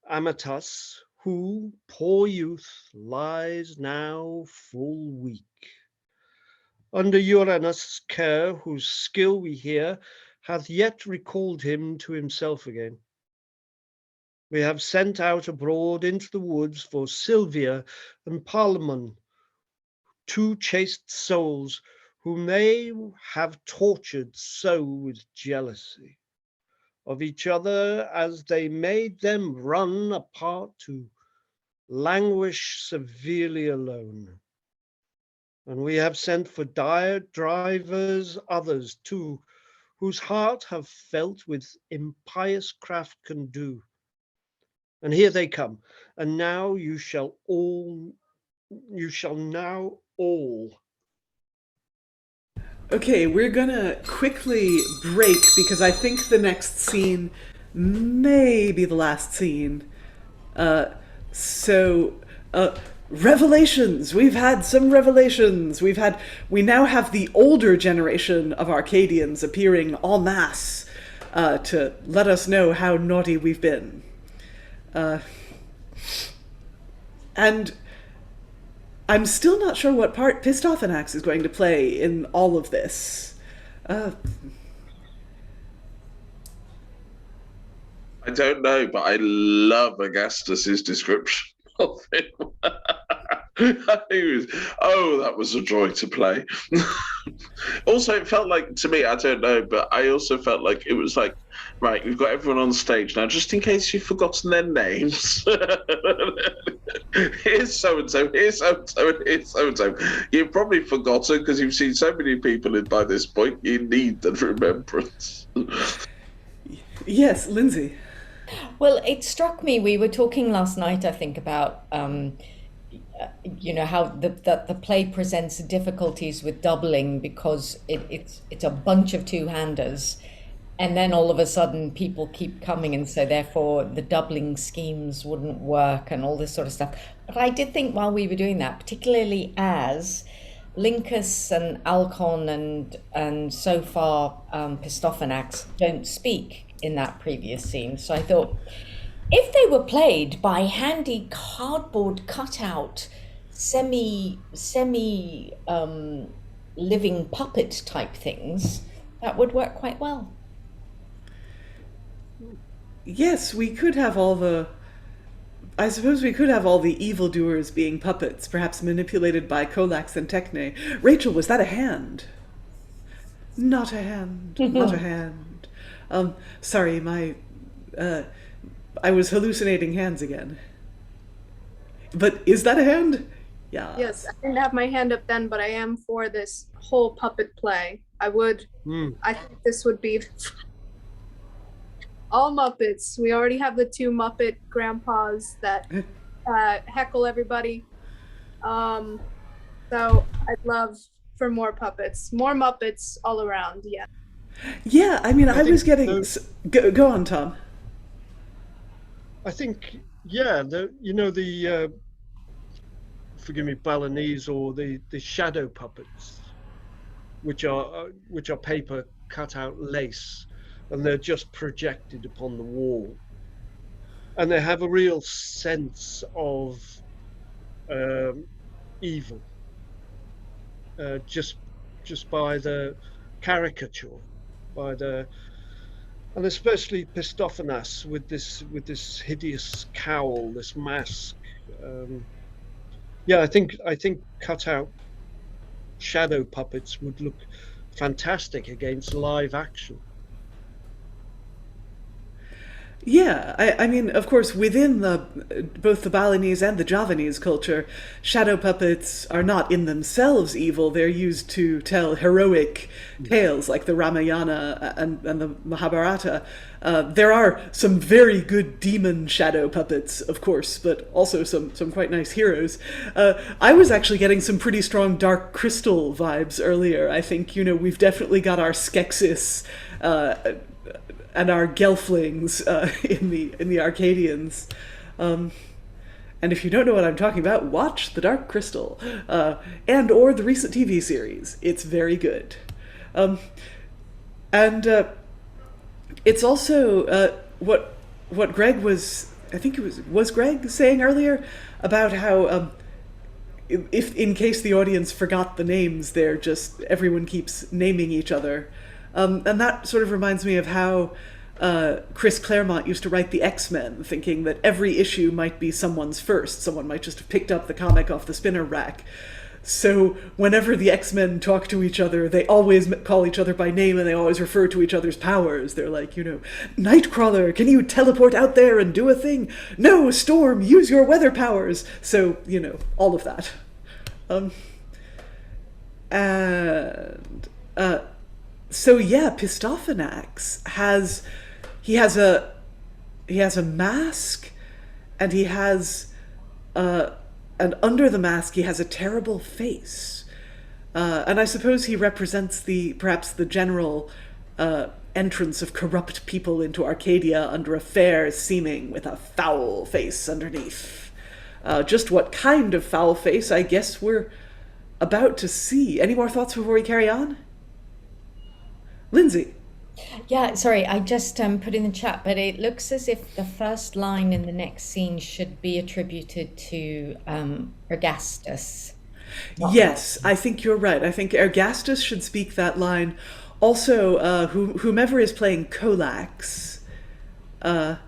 Amatus, who, poor youth, lies now full weak. Under Uranus' care, whose skill we hear hath yet recalled him to himself again. We have sent out abroad into the woods for Silvia and Palemon, two chaste souls whom they have tortured so with jealousy of each other, as they made them run apart to languish severely alone. And we have sent for drivers, others too, whose heart have felt with impious craft can do. And here they come, and now you shall now all. Okay, we're gonna quickly break because I think the next scene may be the last scene. Revelations! We've had some revelations! We now have the older generation of Arcadians appearing en masse to let us know how naughty we've been. And I'm still not sure what part Pistophaenax is going to play in all of this. I don't know, but I love Ergastus's description of him. That was a joy to play. Also, it felt like, to me, I don't know, but I also felt like it was like, right, we've got everyone on stage now, just in case you've forgotten their names. Here's so-and-so, here's so-and-so, and here's so-and-so. You've probably forgotten because you've seen so many people in by this point, you need the remembrance. Yes, Lynsey. Well, it struck me, we were talking last night, I think, about how the play presents difficulties with doubling because it's a bunch of two-handers, and then all of a sudden people keep coming, and so therefore the doubling schemes wouldn't work and all this sort of stuff. But I did think while we were doing that, particularly as Lincus and Alcon and so far Pistophaenax don't speak in that previous scene, so I thought if they were played by handy cardboard cutout semi living puppet type things, that would work quite well. Yes, we could have I suppose we could have all the evildoers being puppets, perhaps manipulated by Colax and Techne. Rachael, was that a hand? Not a hand. Not a hand. Sorry, I was hallucinating hands again. But is that a hand? Yeah. Yes, I didn't have my hand up then, but I am for this whole puppet play. I think this would be all Muppets. We already have the two Muppet grandpas that heckle everybody. So I'd love for more puppets. More Muppets all around, yeah. Yeah, I mean, I was getting... Go on, Tom. I think, forgive me, Balinese or the shadow puppets, which are paper cut out lace, and they're just projected upon the wall, and they have a real sense of evil, just by the caricature, and especially Pistophaenax with this hideous cowl, this mask. I think cut out shadow puppets would look fantastic against live action. Yeah, I mean, of course, within both the Balinese and the Javanese culture, shadow puppets are not in themselves evil. They're used to tell heroic tales like the Ramayana and the Mahabharata. There are some very good demon shadow puppets, of course, but also some quite nice heroes. I was actually getting some pretty strong Dark Crystal vibes earlier. I think, we've definitely got our Skeksis and our Gelflings in the Arcadians. And if you don't know what I'm talking about, watch The Dark Crystal and or the recent TV series. It's very good. It's also what Greg was Greg saying earlier about how if in case the audience forgot the names, everyone keeps naming each other. And that sort of reminds me of how Chris Claremont used to write the X-Men, thinking that every issue might be someone's first. Someone might just have picked up the comic off the spinner rack. So whenever the X-Men talk to each other, they always call each other by name, and they always refer to each other's powers. They're like, Nightcrawler, can you teleport out there and do a thing? No, Storm, use your weather powers. So, all of that. And so yeah, Pistophaenax has a mask, and he has and under the mask he has a terrible face. And I suppose he represents perhaps the general entrance of corrupt people into Arcadia under a fair seeming with a foul face underneath. Just what kind of foul face, I guess we're about to see. Any more thoughts before we carry on? Lynsey? Yeah, sorry, I just put in the chat, but it looks as if the first line in the next scene should be attributed to Ergastus. Yes, I think you're right. I think Ergastus should speak that line. Also, whomever is playing Colax, the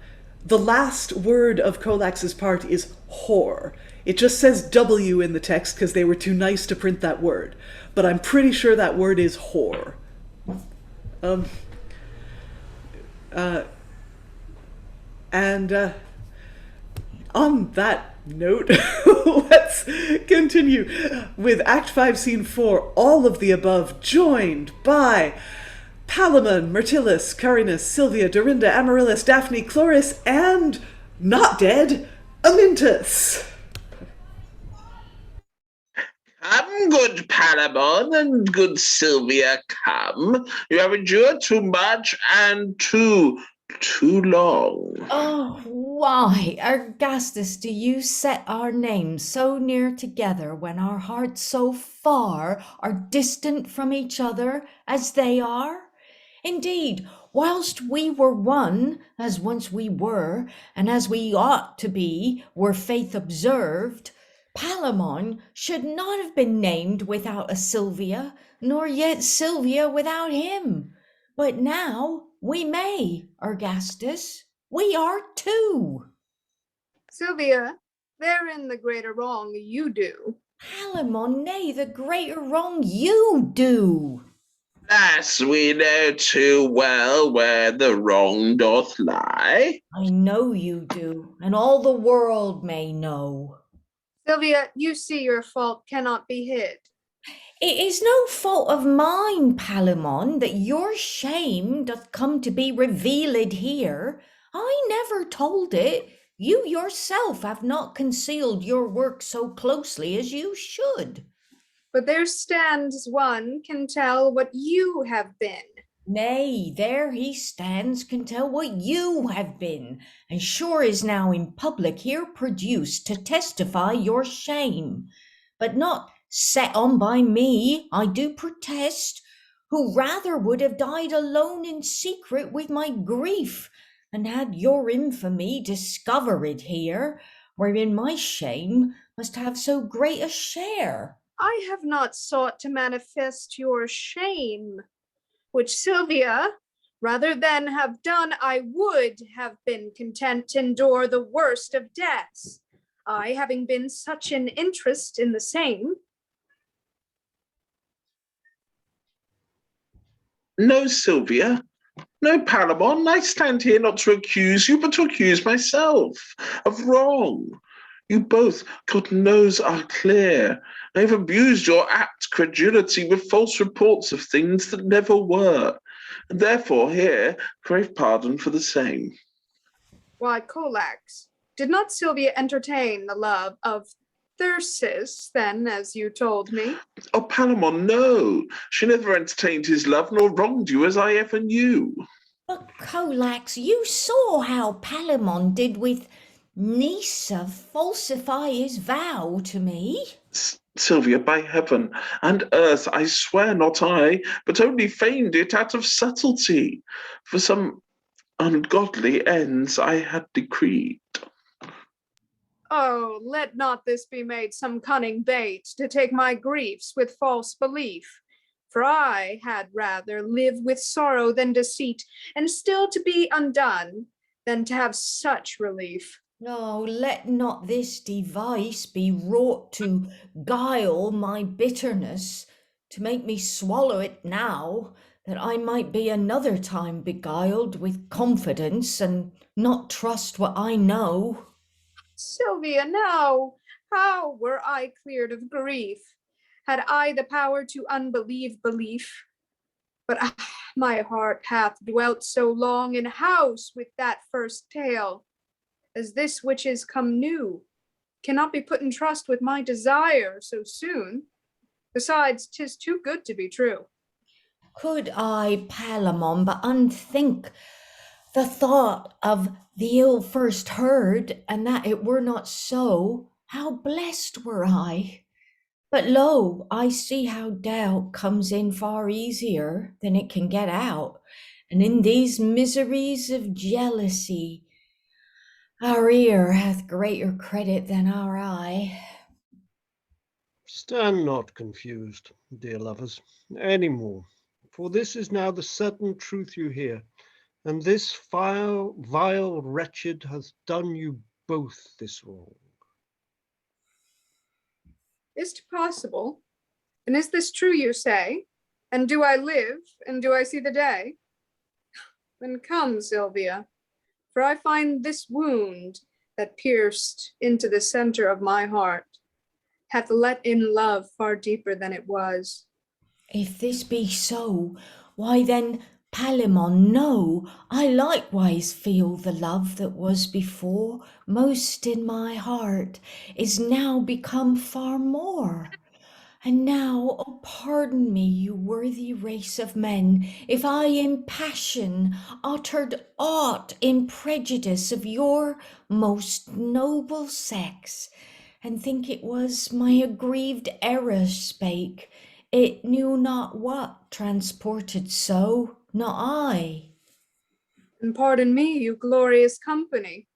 last word of Colax's part is whore. It just says W in the text because they were too nice to print that word. But I'm pretty sure that word is whore. On that note, let's continue with Act 5, Scene 4, all of the above, joined by Palemon, Mirtillus, Carinus, Silvia, Dorinda, Amaryllis, Daphne, Cloris, and, not dead, Amyntas. Come, good Palemon and good Silvia, come. You have endured too much and too long. Oh, why, Ergastus, do you set our names so near together when our hearts so far are distant from each other as they are? Indeed, whilst we were one, as once we were, and as we ought to be, were faith observed, Palemon should not have been named without a Silvia, nor yet Silvia without him. But now we may, Ergastus. We are two. Silvia, therein the greater wrong you do. Palemon, nay, the greater wrong you do. Thus we know too well where the wrong doth lie. I know you do, and all the world may know. Silvia, you see your fault cannot be hid. It is no fault of mine, Palemon, that your shame doth come to be revealed here. I never told it. You yourself have not concealed your work so closely as you should. But there stands one can tell what you have been. Nay, there he stands can tell what you have been, and sure is now in public here produced to testify your shame, but not set on by me, I do protest, who rather would have died alone in secret with my grief, and had your infamy discovered here, wherein my shame must have so great a share. I have not sought to manifest your shame, which Silvia, rather than have done, I would have been content to endure the worst of deaths, I having been such an interest in the same. No, Silvia. No, Palemon, I stand here not to accuse you, but to accuse myself of wrong. You both, God knows, are clear. I have abused your apt credulity with false reports of things that never were, and therefore here crave pardon for the same. Why, Colax, did not Silvia entertain the love of Thyrsis, then, as you told me? Oh, Palemon, no. She never entertained his love, nor wronged you as I ever knew. But Colax, you saw how Palemon did with Nysa falsify his vow to me. Silvia, by heaven and earth, I swear not I, but only feigned it out of subtlety, for some ungodly ends I had decreed. Oh, let not this be made some cunning bait to take my griefs with false belief. For I had rather live with sorrow than deceit, and still to be undone, than to have such relief. Oh, let not this device be wrought to guile my bitterness, to make me swallow it now, that I might be another time beguiled with confidence, and not trust what I know. Silvia, now, how were I cleared of grief? had I the power to unbelieve belief. But my heart hath dwelt so long in house with that first tale, as this which is come new cannot be put in trust with my desire so soon. Besides, 'tis too good to be true. Could I, Palemon, but unthink the thought of the ill first heard, and that it were not so, how blessed were I! But lo, I see how doubt comes in far easier than it can get out, and in these miseries of jealousy, our ear hath greater credit than our eye. Stand not confused, dear lovers, any more, for this is now the certain truth you hear, and this vile wretched hath done you both this wrong. Is't possible? And is this true, you say? And do I live, and do I see the day? Then come, Silvia, for I find this wound that pierced into the center of my heart hath let in love far deeper than it was. If this be so, why then, Palemon, know I likewise feel the love that was before most in my heart is now become far more. And now, oh, pardon me, you worthy race of men, if I in passion uttered aught in prejudice of your most noble sex, and think it was my aggrieved error spake. It knew not what transported so, not I. And pardon me, you glorious company,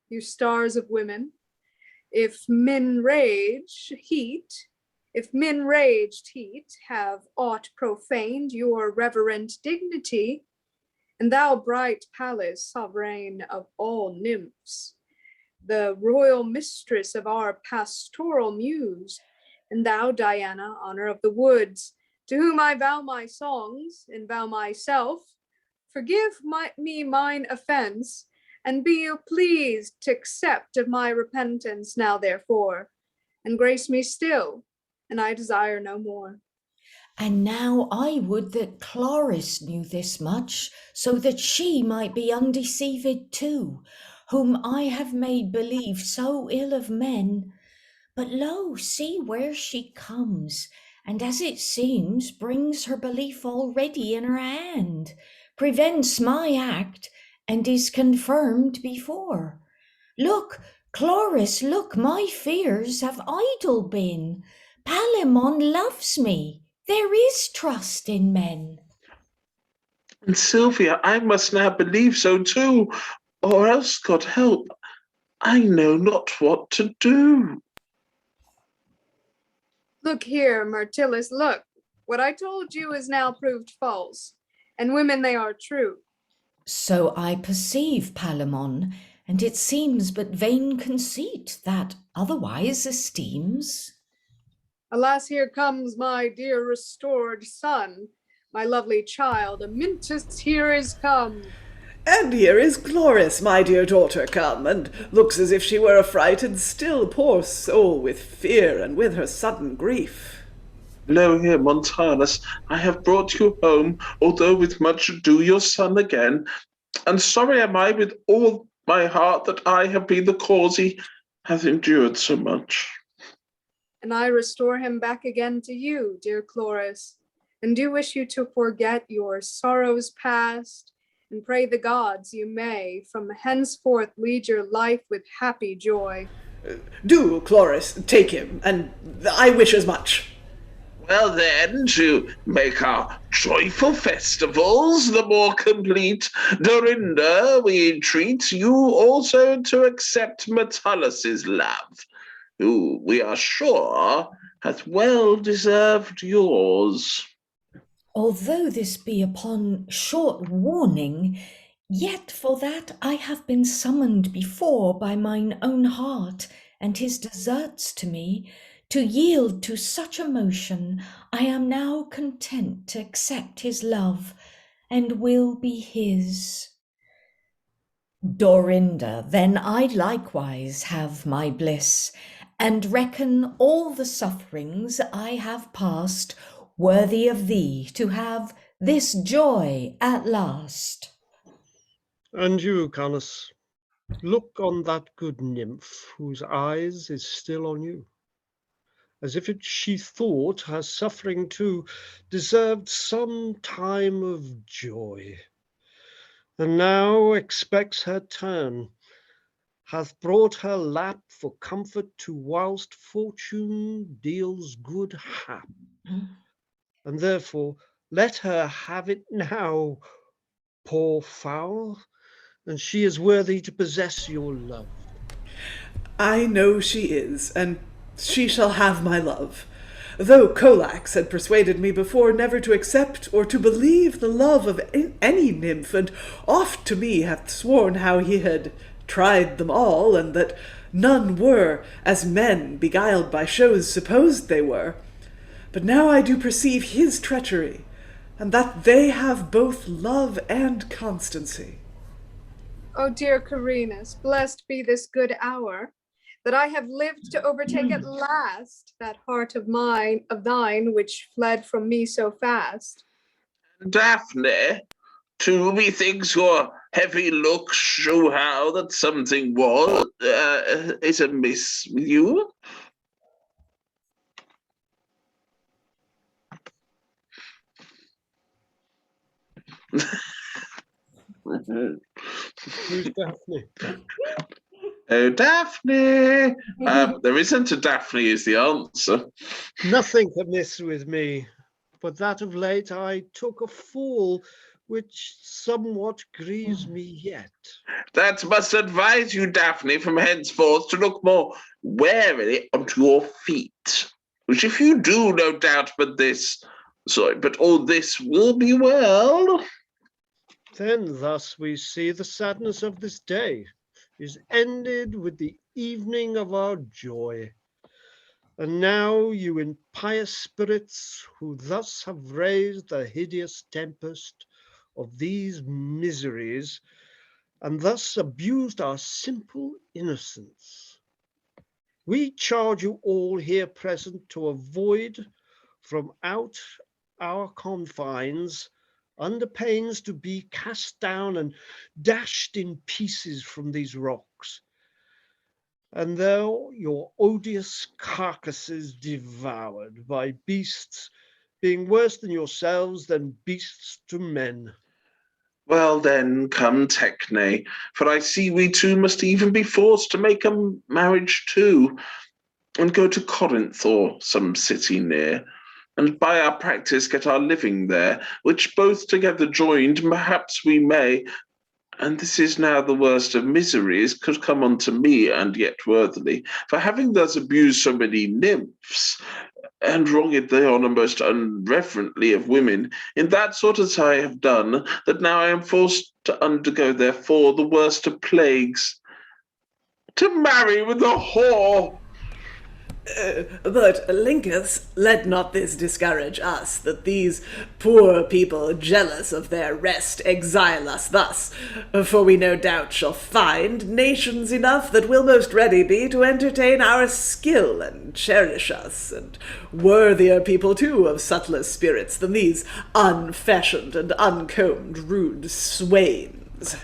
you stars of women, if men raged heat have aught profaned your reverent dignity, and thou bright Pallas, sovereign of all nymphs, the royal mistress of our pastoral muse, and thou, Diana, honor of the woods, to whom I vow my songs and vow myself, forgive me mine offense, and be you pleased to accept of my repentance now therefore, and grace me still, and I desire no more. And now I would that Cloris knew this much, so that she might be undeceived too, whom I have made believe so ill of men. But lo, see where she comes, and as it seems, brings her belief already in her hand, prevents my act, and is confirmed before. Look, Cloris, look, my fears have idle been. Palemon loves me. There is trust in men. And Silvia, I must now believe so too, or else, God help, I know not what to do. Look here, Mirtillus, look. What I told you is now proved false, and women they are true. So I perceive, Palemon, and it seems but vain conceit that otherwise esteems. Alas, here comes my dear restored son, my lovely child, Amyntas here is come. And here is Cloris, my dear daughter, come, and looks as if she were affrighted still, poor soul, with fear and with her sudden grief. Lo here, Montanus, I have brought you home, although with much ado your son again, and sorry am I with all my heart that I have been the cause he hath endured so much. And I restore him back again to you, dear Cloris, and do wish you to forget your sorrows past, and pray the gods you may from henceforth lead your life with happy joy. Do, Cloris, take him, and I wish as much. Well then, to make our joyful festivals the more complete, Dorinda, we entreat you also to accept Mirtillus's love, who we are sure hath well deserved yours. Although this be upon short warning, yet for that I have been summoned before by mine own heart and his deserts to me, to yield to such a motion, I am now content to accept his love, and will be his. Dorinda, then I likewise have my bliss, and reckon all the sufferings I have passed worthy of thee to have this joy at last. And you, Carinus, look on that good nymph whose eyes is still on you, as if she thought her suffering too deserved some time of joy, and now expects her turn, hath brought her lap for comfort to whilst fortune deals good hap. And therefore let her have it now, poor fowl, and she is worthy to possess your love. I know she is, and she shall have my love, though Colax had persuaded me before never to accept or to believe the love of any nymph, and oft to me hath sworn how he had tried them all, and that none were as men beguiled by shows supposed they were. But now I do perceive his treachery, and that they have both love and constancy. O dear Carinus, blessed be this good hour, that I have lived to overtake at last that heart of thine, which fled from me so fast. Daphne, too, methinks your heavy looks show how that something is amiss with you. Who's Daphne? Oh, Daphne! There isn't a Daphne is the answer. Nothing amiss with me, but that of late I took a fall, which somewhat grieves me yet. That must advise you, Daphne, from henceforth to look more warily onto your feet, which if you do, no doubt, but all this will be well. Then thus we see the sadness of this day is ended with the evening of our joy. And now you impious spirits, who thus have raised the hideous tempest of these miseries, and thus abused our simple innocence, we charge you all here present to avoid from out our confines, under pains to be cast down and dashed in pieces from these rocks, and though your odious carcasses devoured by beasts, being worse than yourselves than beasts to men. Well then, come Techne, for I see we two must even be forced to make a marriage too, and go to Corinth or some city near, and by our practice get our living there, which both together joined perhaps we may, and this is now the worst of miseries, could come unto me, and yet worthily, for having thus abused so many nymphs, and wronged the honour most unreverently of women, in that sort as I have done, that now I am forced to undergo therefore the worst of plagues, to marry with a whore. But, Lyncus, let not this discourage us, that these poor people, jealous of their rest, exile us thus, for we no doubt shall find nations enough that will most ready be to entertain our skill and cherish us, and worthier people too of subtler spirits than these unfashioned and uncombed rude swains.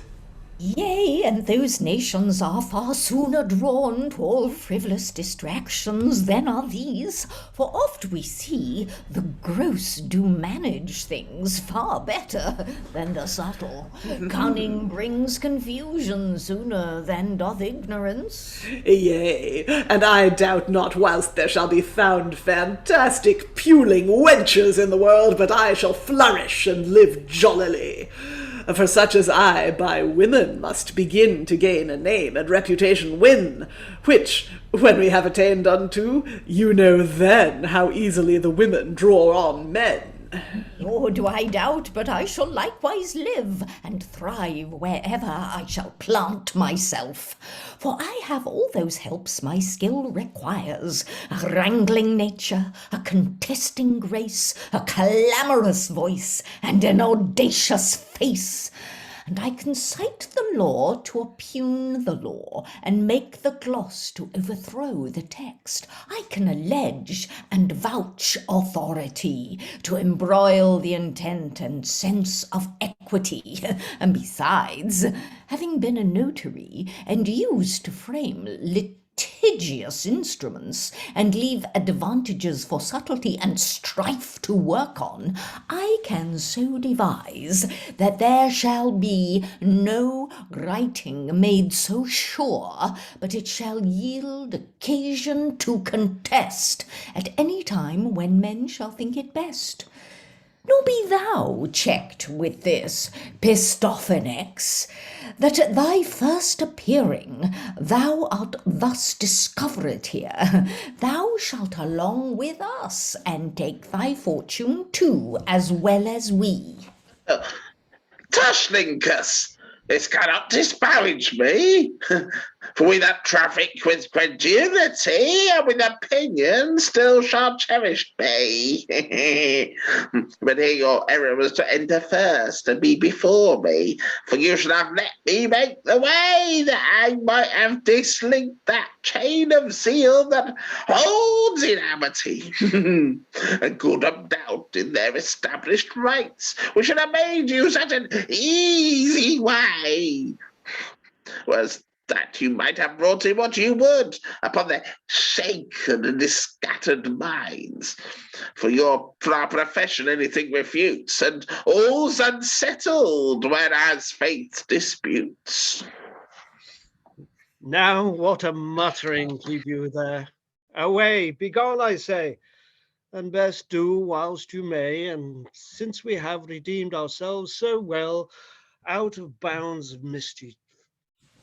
Yea, and those nations are far sooner drawn to all frivolous distractions than are these, for oft we see the gross do manage things far better than the subtle. Cunning brings confusion sooner than doth ignorance. Yea, and I doubt not whilst there shall be found fantastic puling wenches in the world, but I shall flourish and live jollily. For such as I by women must begin to gain a name and reputation win, which, when we have attained unto, you know then how easily the women draw on men. Nor do I doubt but I shall likewise live and thrive wherever I shall plant myself. For I have all those helps my skill requires, a wrangling nature, a contesting grace, a clamorous voice, and an audacious face. and I can cite the law to oppugn the law, and make the gloss to overthrow the text. I can allege and vouch authority, to embroil the intent and sense of equity. And besides, having been a notary, and used to frame litigious instruments, and leave advantages for subtlety and strife to work on, I can so devise that there shall be no writing made so sure, but it shall yield occasion to contest at any time when men shall think it best. Nor be thou checked with this, Pistophaenax, that at thy first appearing thou art thus discovered here. Thou shalt along with us, and take thy fortune too, as well as we. Tush, Lincus, this cannot disparage me, for we that traffic with credulity and with opinion still shall cherish me. But here your error was to enter first and be before me, for you should have let me make the way, that I might have dislinked that chain of zeal that holds in amity, and could have dealt in their established rights, which should have made you such an easy way. Was that you might have brought in what you would upon their shaken and scattered minds. For our profession anything refutes, and all's unsettled, whereas faith disputes. Now what a muttering keep you there. Away, begone, I say, and best do whilst you may, and since we have redeemed ourselves so well out of bounds of mischief,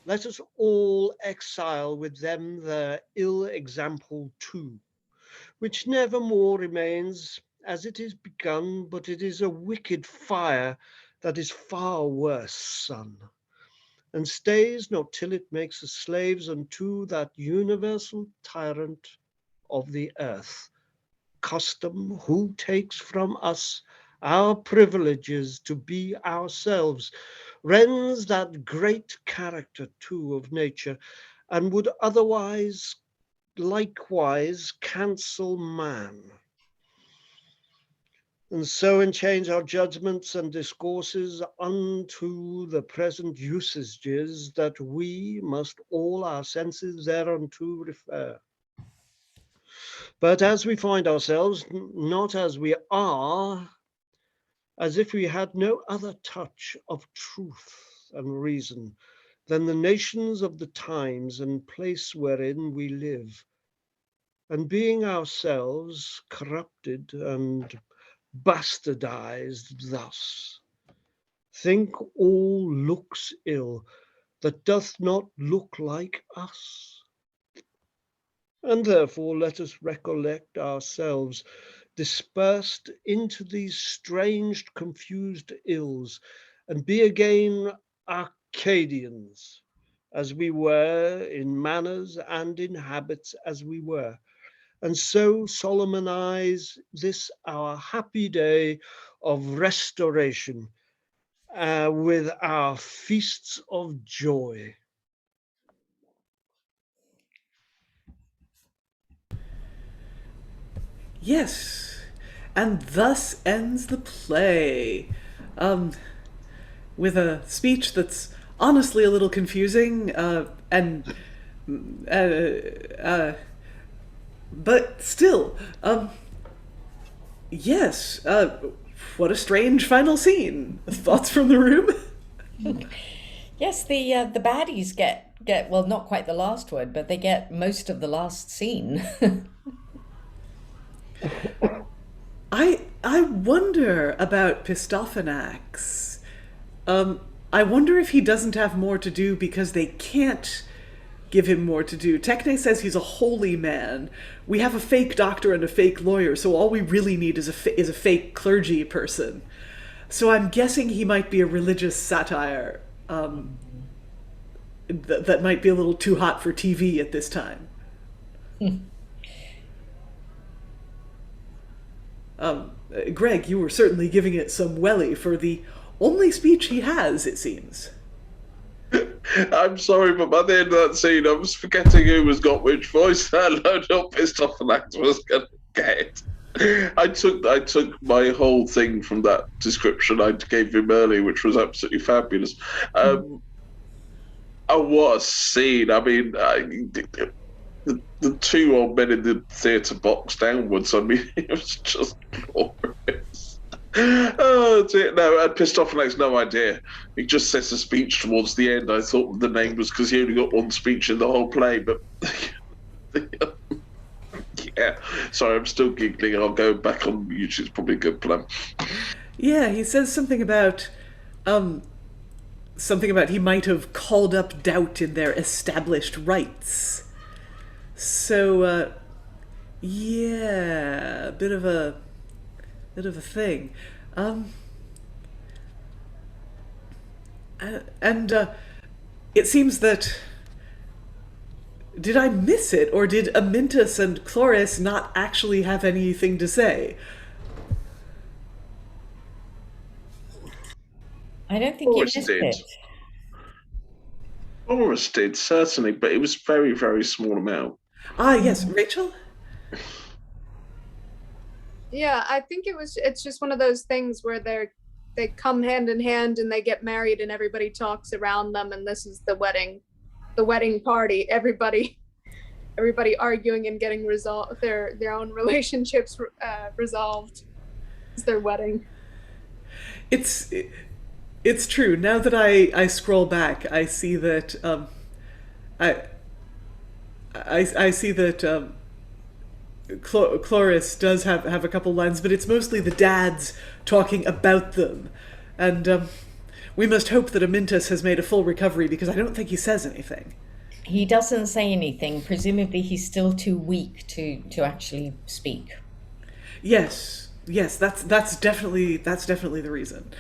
let us all exile with them their ill example too, which never more remains as it is begun, but it is a wicked fire that is far worse, son, and stays not till it makes us slaves unto that universal tyrant of the earth, custom, who takes from us our privileges to be ourselves, rends that great character too of nature, and would otherwise likewise cancel man. And so enchains our judgments and discourses unto the present usages, that we must all our senses thereunto refer. But as we find ourselves, not as we are, as if we had no other touch of truth and reason than the nations of the times and place wherein we live, and being ourselves corrupted and bastardized thus, think all looks ill that doth not look like us. And therefore let us recollect ourselves dispersed into these strange confused ills, and be again Arcadians, as we were, in manners and in habits as we were, and so solemnize this our happy day of restoration with our feasts of joy. Yes, and thus ends the play. With a speech that's honestly a little confusing, but still, yes, what a strange final scene. Thoughts from the room? Yes, the baddies get well, not quite the last word, but they get most of the last scene. I wonder about Pistophaenax. I wonder if he doesn't have more to do because they can't give him more to do. Techne says he's a holy man. We have a fake doctor and a fake lawyer, so all we really need is a fake clergy person. So I'm guessing he might be a religious satire that might be a little too hot for TV at this time. Greg, you were certainly giving it some welly for the only speech he has, it seems. I'm sorry, but by the end of that scene, I was forgetting who was got which voice. I loaded up Pistophaenax was going to get. I took my whole thing from that description I gave him earlier, which was absolutely fabulous. Oh, what a scene! I mean, the two old men in the theatre box downwards. I mean, it was just glorious. Oh dear, no, and Pistophaenax, no idea. He just says a speech towards the end. I thought the name was because he only got one speech in the whole play, but yeah. Sorry, I'm still giggling. I'll go back on YouTube. It's probably a good plan. Yeah, he says something about he might have called up doubt in their established rights. So, yeah, a bit of a thing. And it seems that... Did I miss it, or did Amyntas and Cloris not actually have anything to say? I don't think you Cloris missed did. it. Cloris did, certainly, but it was very, very small amount. Ah, yes, Rachael? Yeah, I think it's just one of those things where they come hand in hand and they get married and everybody talks around them, and this is the wedding party. Everybody arguing and getting resolved their own relationships resolved. It's their wedding. It's true. Now that I scroll back, I see that I see that Cloris does have a couple lines, but it's mostly the dads talking about them, and we must hope that Amyntas has made a full recovery, because I don't think he says anything. He doesn't say anything. Presumably he's still too weak to actually speak. Yes, that's definitely the reason.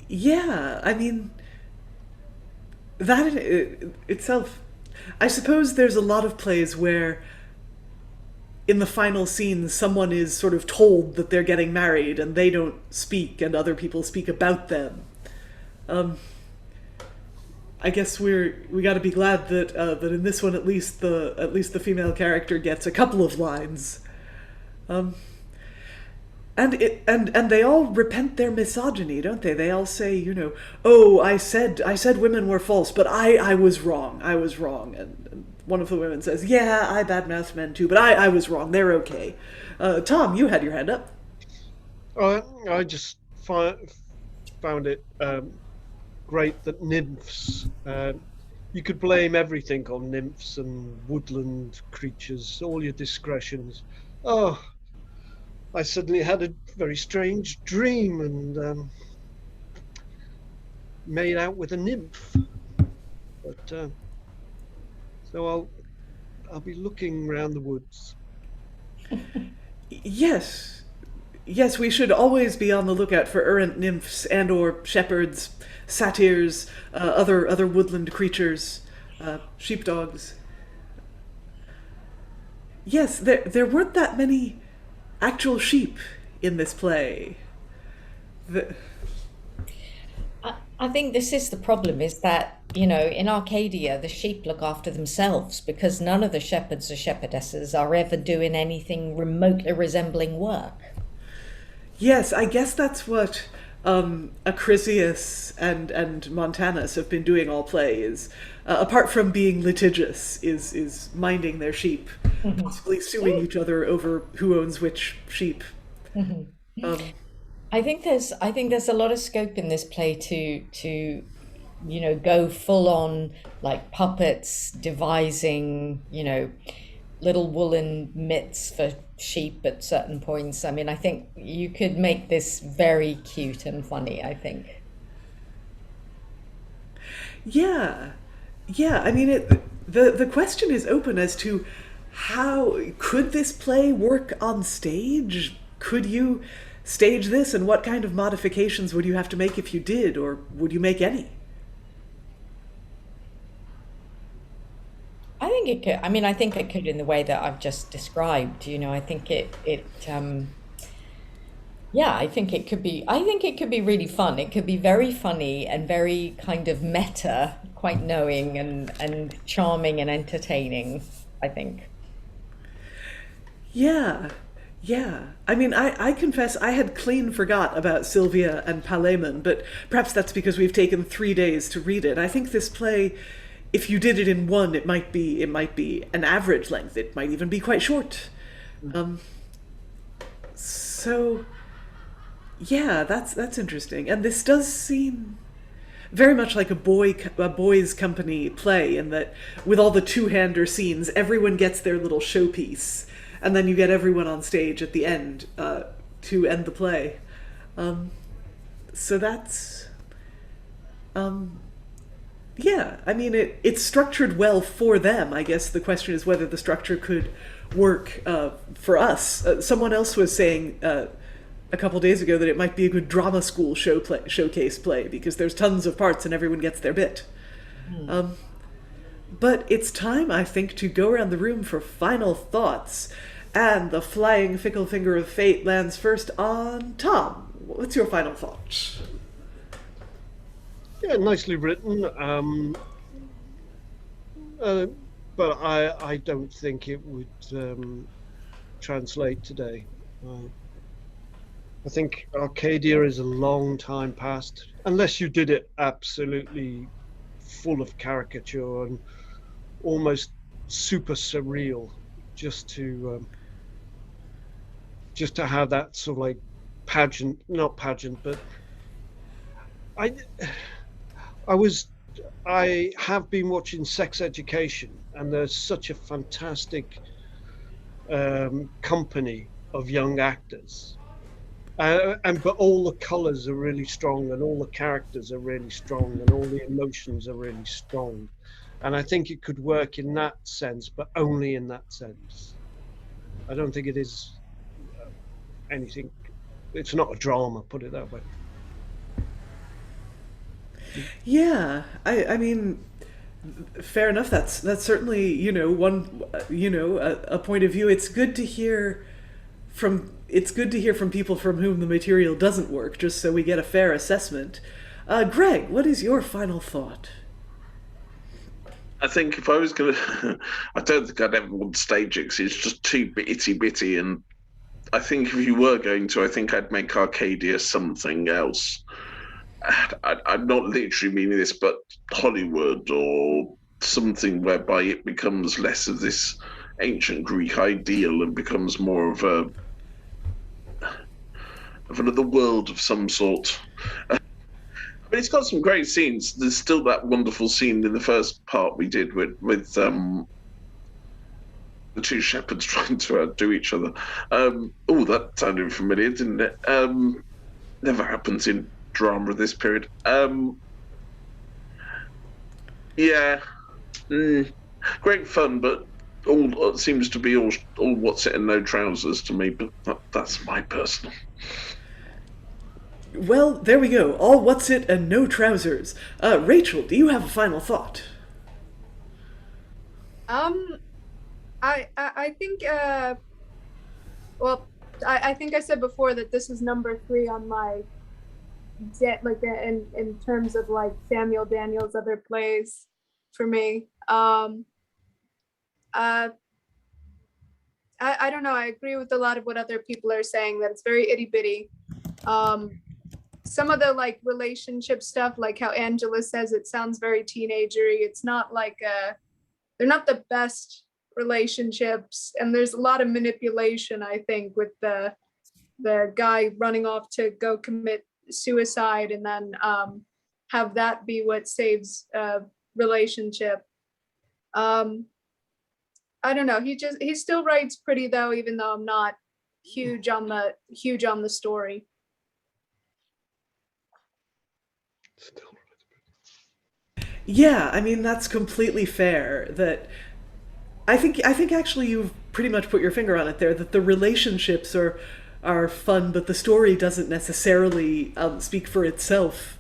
Yeah, I mean, that itself, I suppose there's a lot of plays where in the final scene someone is sort of told that they're getting married and they don't speak and other people speak about them. I guess we got to be glad that that in this one at least the female character gets a couple of lines. And they all repent their misogyny, don't they? They all say, oh, I said women were false, but I was wrong. And one of the women says, yeah, I badmouth men too, but I was wrong. They're okay. Tom, you had your hand up. I just found it great that nymphs, you could blame everything on nymphs and woodland creatures, all your discretions. Oh, I suddenly had a very strange dream and made out with a nymph. But so I'll be looking around the woods. Yes, we should always be on the lookout for errant nymphs and or shepherds, satyrs, other woodland creatures, sheepdogs. Yes, there weren't that many actual sheep in this play. I think this is the problem, is that, in Arcadia, the sheep look after themselves because none of the shepherds or shepherdesses are ever doing anything remotely resembling work. Yes, I guess that's what Acrysius and Montanus have been doing all play, is apart from being litigious, is minding their sheep, possibly suing each other over who owns which sheep. I think there's a lot of scope in this play to go full on, like puppets devising little woolen mitts for sheep at certain points. I mean, I think you could make this very cute and funny, I think. Yeah. I mean, the question is open as to how could this play work on stage? Could you stage this, and what kind of modifications would you have to make if you did, or would you make any? I think think it could. I mean, I think it could in the way that I've just described. I think yeah, I think it could be. I think it could be really fun. It could be very funny and very kind of meta, quite knowing and charming and entertaining, I think. Yeah. Yeah. I mean, I confess I had clean forgot about Silvia and Palemon, but perhaps that's because we've taken 3 days to read it. I think this play, if you did it in one, it might be an average length. It might even be quite short. So yeah, that's interesting. And this does seem very much like a boys' company play, in that with all the two-hander scenes, everyone gets their little showpiece, and then you get everyone on stage at the end to end the play. So that's yeah. I mean, it's structured well for them. I guess the question is whether the structure could work for us. Someone else was saying a couple days ago that it might be a good drama school showcase play, because there's tons of parts and everyone gets their bit. But it's time, I think, to go around the room for final thoughts. And the flying fickle finger of fate lands first on Tom. What's your final thought? Yeah, nicely written. But I don't think it would translate today. I think Arcadia is a long time past, unless you did it absolutely full of caricature and almost super surreal, just to have that sort of like not pageant, but I have been watching Sex Education, and there's such a fantastic company of young actors. But all the colours are really strong, and all the characters are really strong, and all the emotions are really strong. And I think it could work in that sense, but only in that sense. I don't think it is anything. It's not a drama, put it that way. Yeah, I mean, fair enough. That's certainly one a point of view. It's good to hear from people from whom the material doesn't work, just so we get a fair assessment. Greg, what is your final thought? I think if I was going to, I don't think I'd ever want to stage it, because it's just too bitty, and I think if you were going to, I think I'd make Arcadia something else. I'm not literally meaning this, but Hollywood, or something whereby it becomes less of this ancient Greek ideal and becomes more of another world of some sort. But it's got some great scenes. There's still that wonderful scene in the first part we did with the two shepherds trying to outdo each other. That sounded familiar, didn't it? Never happens in drama of this period. Great fun, but all seems to be all what's it and no trousers to me. But that's my personal. Well, there we go. All what's it and no trousers. Rachael, do you have a final thought? I think I think I said before that this is number 3 on my in terms of like Samuel Daniels' other plays for me. I don't know. I agree with a lot of what other people are saying, that it's very itty bitty. Some of the like relationship stuff, like how Angela says, it sounds very teenagery. It's not like they're not the best relationships, and there's a lot of manipulation, I think, with the guy running off to go commit suicide and then have that be what saves a relationship. I don't know. He still writes pretty though, even though I'm not huge on the story. Yeah, I mean, that's completely fair. That I think actually you've pretty much put your finger on it there, that the relationships are fun, but the story doesn't necessarily speak for itself.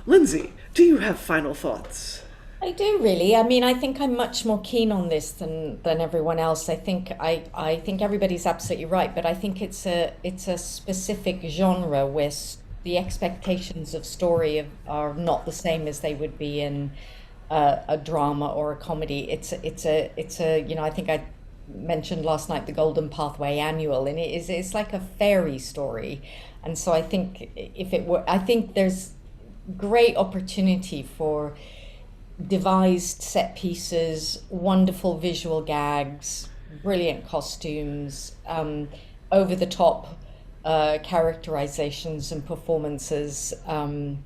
Lynsey, do you have final thoughts? I do really. I mean, I think I'm much more keen on this than everyone else. I think everybody's absolutely right, but I think it's a specific genre where the expectations of story are not the same as they would be in a drama or a comedy. It's a I think I mentioned last night the Golden Pathway Annual, and it's like a fairy story, and so I think if it were, I think there's great opportunity for devised set pieces, wonderful visual gags, brilliant costumes, over the top characterizations and performances, that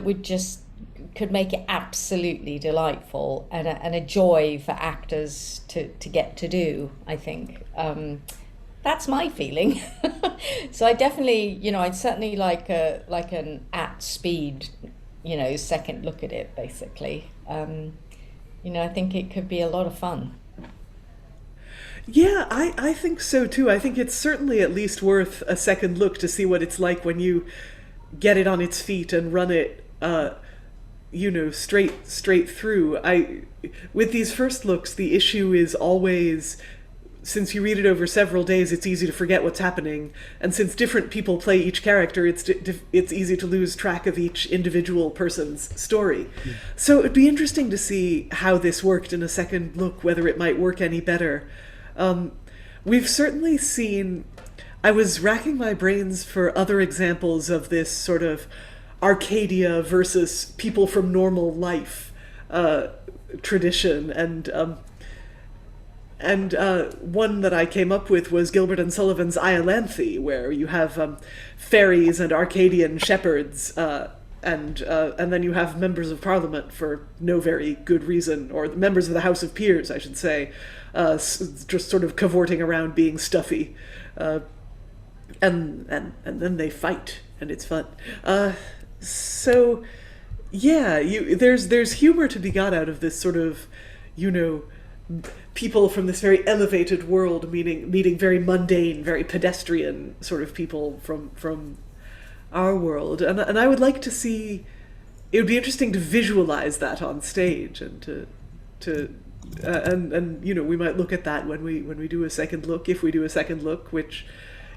would just could make it absolutely delightful and a joy for actors to get to do, I think. That's my feeling. So I definitely, I'd certainly like an at speed, second look at it, basically. I think it could be a lot of fun. Yeah, I think so too. I think it's certainly at least worth a second look to see what it's like when you get it on its feet and run it, straight through. With these first looks, the issue is always, since you read it over several days, it's easy to forget what's happening, and since different people play each character, it's easy to lose track of each individual person's story. Yeah. So it'd be interesting to see how this worked in a second look, whether it might work any better. We've certainly seen, I was racking my brains for other examples of this sort of Arcadia versus people from normal life tradition, and one that I came up with was Gilbert and Sullivan's Iolanthe, where you have fairies and Arcadian shepherds, and then you have members of Parliament for no very good reason, or members of the House of Peers, I should say, just sort of cavorting around being stuffy, and then they fight, and it's fun. So, yeah, there's humor to be got out of this sort of, people from this very elevated world meeting very mundane, very pedestrian sort of people from our world, and I would like to see. It would be interesting to visualize that on stage, and we might look at that when we do a second look, if we do a second look, which,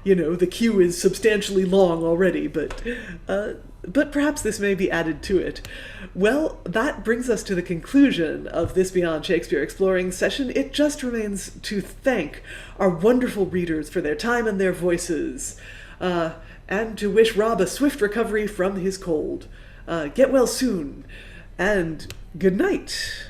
the queue is substantially long already, but perhaps this may be added to it. Well, that brings us to the conclusion of this Beyond Shakespeare Exploring session. It just remains to thank our wonderful readers for their time and their voices, and to wish Rob a swift recovery from his cold. Get well soon, and good night.